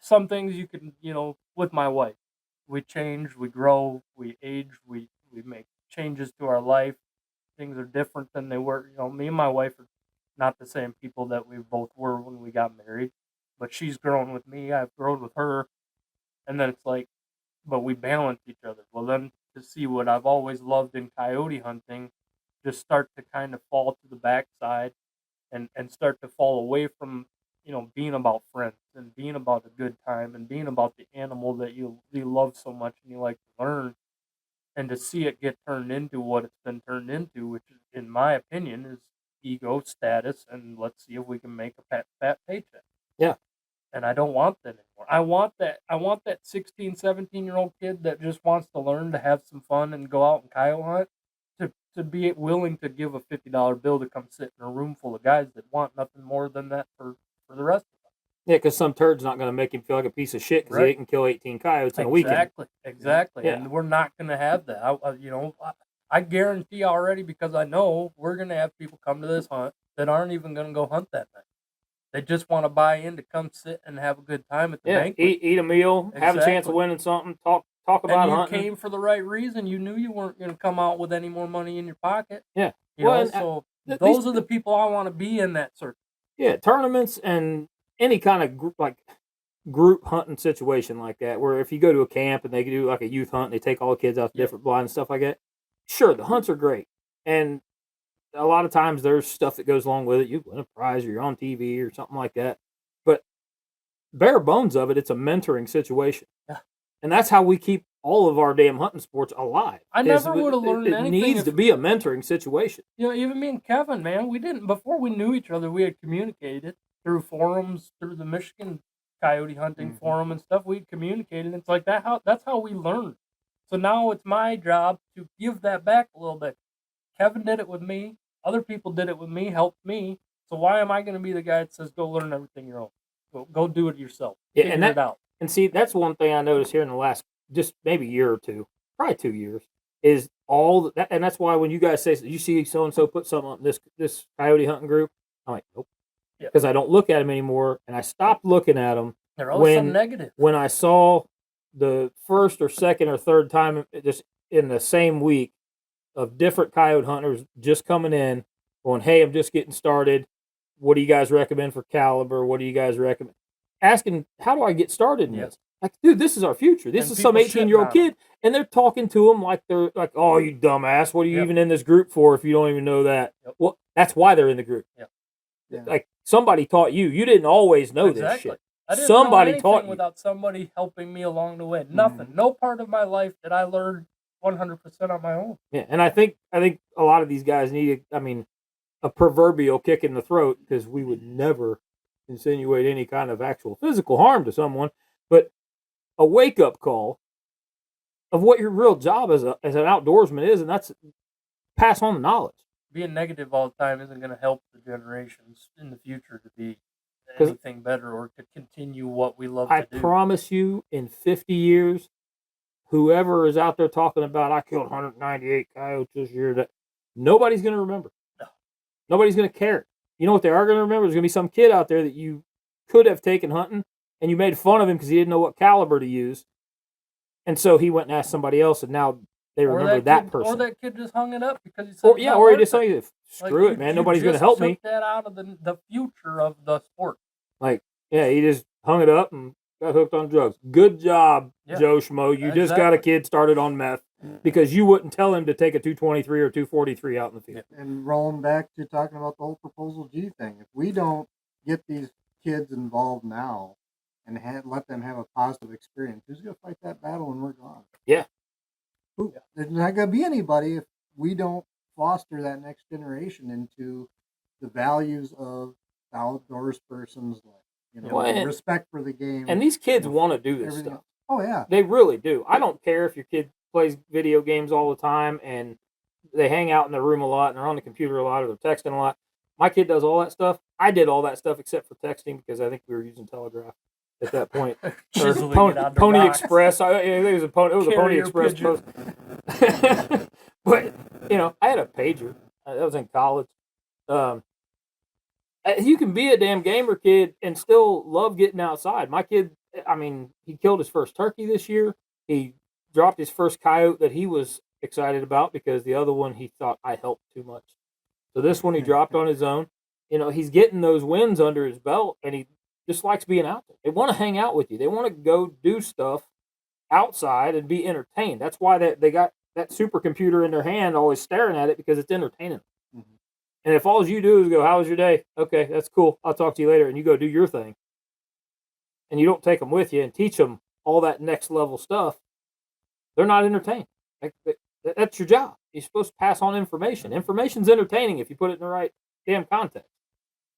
Some things you can, with my wife, we change, we grow, we age, we make changes to our life. Things are different than they were. Me and my wife are not the same people that we both were when we got married, but she's grown with me, I've grown with her, and then it's like, but we balance each other. Well, then to see what I've always loved in coyote hunting just start to kind of fall to the backside and start to fall away from being about friends and being about a good time and being about the animal that you love so much and you like to learn, and to see it get turned into what it's been turned into, which in my opinion is ego, status, and let's see if we can make a fat paycheck. Yeah. And I don't want that anymore. I want that 16, 17-year-old kid that just wants to learn to have some fun and go out and coyote hunt to be willing to give a $50 bill to come sit in a room full of guys that want nothing more than that for the rest of them. Yeah, because some turd's not going to make him feel like a piece of shit because Right. he can kill 18 coyotes in a weekend. Exactly. Yeah. And we're not going to have that. I guarantee already, because I know we're going to have people come to this hunt that aren't even going to go hunt that night. They just want to buy in to come sit and have a good time at the banquet. Eat a meal, have a chance of Exactly. winning something, talk about And you hunting. came for the right reason. You knew you weren't going to come out with any more money in your pocket. Yeah. So those are the people I want to be in that circle. Yeah, tournaments and any kind of group hunting situation like that, where if you go to a camp and they do like a youth hunt and they take all the kids out to different blinds and stuff like that, sure, the hunts are great. And a lot of times there's stuff that goes along with it. You win a prize or you're on TV or something like that. But bare bones of it, it's a mentoring situation. Yeah. And that's how we keep all of our damn hunting sports alive. I never would have learned anything. It needs to be a mentoring situation. Even me and Kevin, man, we didn't, before we knew each other, we had communicated through forums, through the Michigan coyote hunting forum and stuff. We'd communicated. It's like that's how we learned. So now it's my job to give that back a little bit. Kevin did it with me. Other people did it with me, helped me. So why am I going to be the guy that says, go learn everything your own? Go do it yourself. Yeah, Figure it out. And see, that's one thing I noticed here in the last just maybe year or two, probably 2 years, is all that, and that's why when you guys say you see so and so put something on this coyote hunting group, I'm like, nope, because I don't look at them anymore, and I stopped looking at them. They're always something negative. When I saw the first or second or third time just in the same week of different coyote hunters just coming in, going, hey, I'm just getting started. What do you guys recommend for caliber? What do you guys recommend? Asking, how do I get started in this? Like, dude, this is our future. This is some 18-year-old kid, and they're talking to them like they're like, oh, you dumbass. What are you even in this group for if you don't even know that? Well, that's why they're in the group. Like, somebody taught you. You didn't always know this shit. I didn't somebody know taught you without somebody helping me along the way. Nothing. No part of my life did I learn 100% on my own. Yeah, and I think a lot of these guys need, a proverbial kick in the throat, because we would never insinuate any kind of actual physical harm to someone, but a wake-up call of what your real job as an outdoorsman is, and that's pass on the knowledge. Being negative all the time isn't going to help the generations in the future to be 'Cause anything better or to continue what we love I to do. promise you, in 50 years, whoever is out there talking about I killed 198 coyotes this year, that nobody's going to remember. No. Nobody's going to care. You know what they are going to remember? There's going to be some kid out there that you could have taken hunting, and you made fun of him because he didn't know what caliber to use, and so he went and asked somebody else, and now they remember that person. Or that kid just hung it up because he said, or he just said, "Screw it, man. Nobody's going to help me." Took that out of the future of the sport. Like, yeah, he just hung it up and got hooked on drugs. Good job, Joe Schmo. You just got a kid started on meth because you wouldn't tell him to take a 223 or 243 out in the field. And rolling back to talking about the whole Proposal G thing, if we don't get these kids involved now and let them have a positive experience, who's going to fight that battle when we're gone? Yeah. There's not going to be anybody if we don't foster that next generation into the values of outdoors persons, like, respect for the game. And these kids want to do this stuff. Oh, yeah. They really do. I don't care if your kid plays video games all the time and they hang out in their room a lot and they're on the computer a lot or they're texting a lot. My kid does all that stuff. I did all that stuff except for texting because I think we were using Telegraph at that point. Pony Express. It was a Pony Express post. But, I had a pager. That was in college. You can be a damn gamer kid and still love getting outside. My kid, he killed his first turkey this year. He dropped his first coyote that he was excited about because the other one he thought I helped too much. So this one he dropped on his own. He's getting those wins under his belt, and he just likes being out there. They want to hang out with you. They want to go do stuff outside and be entertained. That's why they got that supercomputer in their hand, always staring at it because it's entertaining. Mm-hmm. And if all you do is go, "How was your day?" "Okay, that's cool. I'll talk to you later," and you go do your thing, and you don't take them with you and teach them all that next level stuff, they're not entertained. That's your job. You're supposed to pass on information. Information's entertaining if you put it in the right damn context.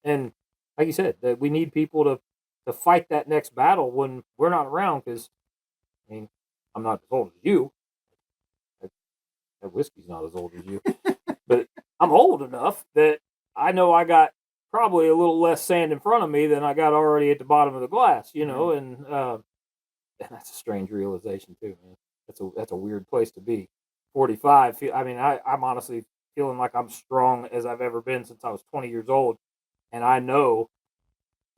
And like you said, that we need people to fight that next battle when we're not around. Because I'm not as old as you. That whiskey's not as old as you, but I'm old enough that I know I got probably a little less sand in front of me than I got already at the bottom of the glass. And that's a strange realization too, man. That's a weird place to be. 45. I'm honestly feeling like I'm strong as I've ever been since I was 20 years old. And I know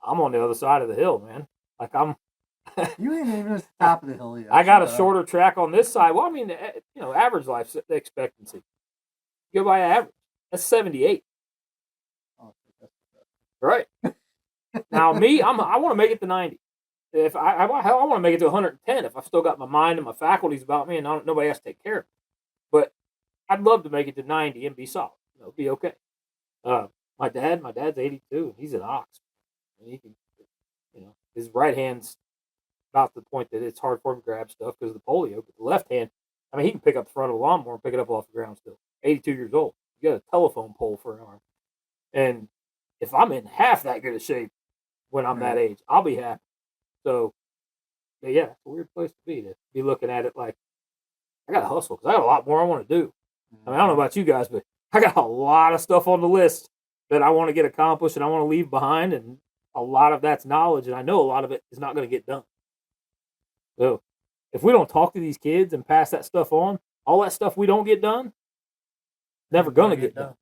I'm on the other side of the hill, man. Like You ain't even at the top of the hill yet. I got a shorter track on this side. Well, average life expectancy. You go by average. That's 78. Oh, right. Now me, I want to make it to 90. If I want to make it to 110 if I've still got my mind and my faculties about me and nobody has to take care of me. But I'd love to make it to 90 and be solid. Be okay. My dad's 82. He's an ox. And he can, his right hand's about the point that it's hard for him to grab stuff because of the polio. But the left hand, he can pick up the front of a lawnmower and pick it up off the ground still. 82 years old. You got a telephone pole for an arm. And if I'm in half that good a shape when I'm that age, I'll be happy. So, yeah, it's a weird place to be looking at it like, I got to hustle because I got a lot more I want to do. I don't know about you guys, but I got a lot of stuff on the list that I want to get accomplished and I want to leave behind. And a lot of that's knowledge. And I know a lot of it is not going to get done. So if we don't talk to these kids and pass that stuff on, all that stuff we don't get done, never going to get done.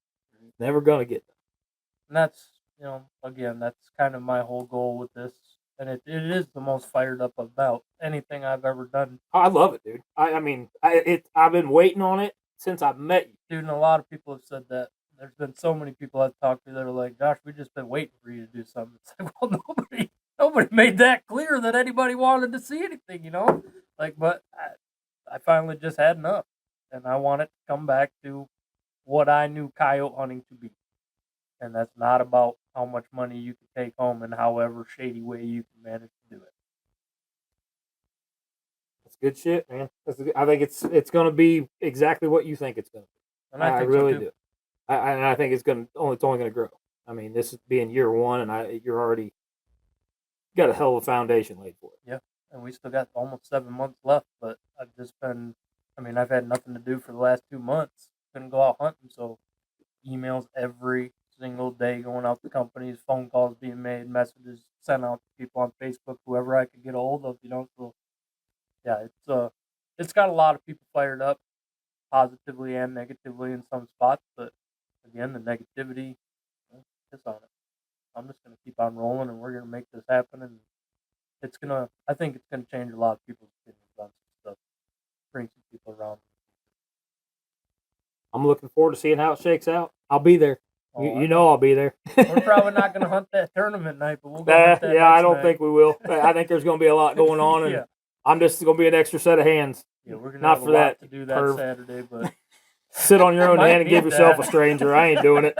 Never going to get done. And that's, again, that's kind of my whole goal with this. And it is the most fired up about anything I've ever done. I love it, dude. I've been waiting on it since I met you. Dude, and a lot of people have said that. There's been so many people I've talked to that are like, "Josh, we've just been waiting for you to do something." It's like, well, nobody made that clear that anybody wanted to see anything, But I finally just had enough. And I want it to come back to what I knew coyote hunting to be. And that's not about how much money you can take home and however shady way you can manage to do it. That's good shit, man. I think it's going to be exactly what you think it's going to be. And I think really so too. do. I think it's only going to grow. This is being year one, and you're already got a hell of a foundation laid for it. Yeah, and we still got almost 7 months left, but I've just been I mean, I've had nothing to do for the last 2 months. Couldn't go out hunting, so emails every single day going out to companies, phone calls being made, messages sent out to people on Facebook, whoever I could get a hold of, So yeah, it's got a lot of people fired up, positively and negatively in some spots, but again, the negativity, piss on it. I'm just gonna keep on rolling, and we're gonna make this happen, and I think it's gonna change a lot of people's opinions on some stuff, bring some people around. I'm looking forward to seeing how it shakes out. I'll be there. You know I'll be there. We're probably not going to hunt that tournament night, but we'll go hunt that yeah, I don't night. think we will. I think there's going to be a lot going on, and Yeah. I'm just going to be an extra set of hands. Yeah, we're going to Not have for a lot that to do that perv. Saturday, but Sit on your own Might hand and give need yourself that. a stranger. I ain't doing it.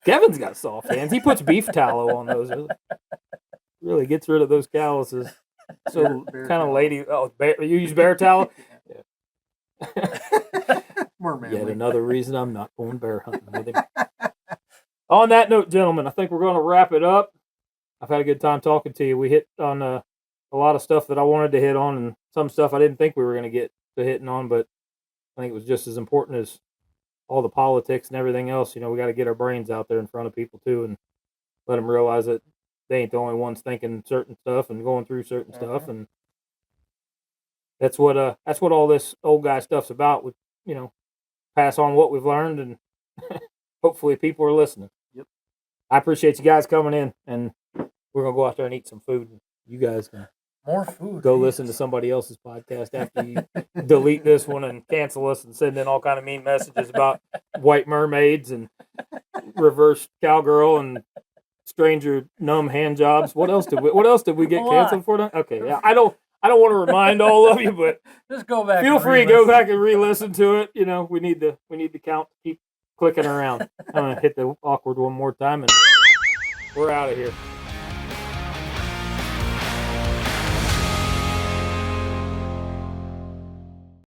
Kevin's got soft hands. He puts beef tallow on those. Really gets rid of those calluses. So Bear kind of tallow. lady. Oh, you use bear tallow? More manly. Yet another reason I'm not going bear hunting with him. On that note, gentlemen, I think we're going to wrap it up. I've had a good time talking to you. We hit on a lot of stuff that I wanted to hit on, and some stuff I didn't think we were going to get to hitting on, but I think it was just as important as all the politics and everything else. We got to get our brains out there in front of people too, and let them realize that they ain't the only ones thinking certain stuff and going through certain stuff, and that's what all this old guy stuff's about. With pass on what we've learned, and hopefully people are listening. Yep. I appreciate you guys coming in, and we're gonna go out there and eat some food. And you guys can more food. go listen to somebody else's podcast after you delete this one and cancel us and send in all kind of mean messages about white mermaids and reverse cowgirl and stranger numb hand jobs. What else did we get canceled for? That? Okay, yeah. I don't want to remind all of you, but just go back. Feel free to go back and re-listen to it. We need the count to keep clicking around. I'm gonna hit the awkward one more time, and we're out of here.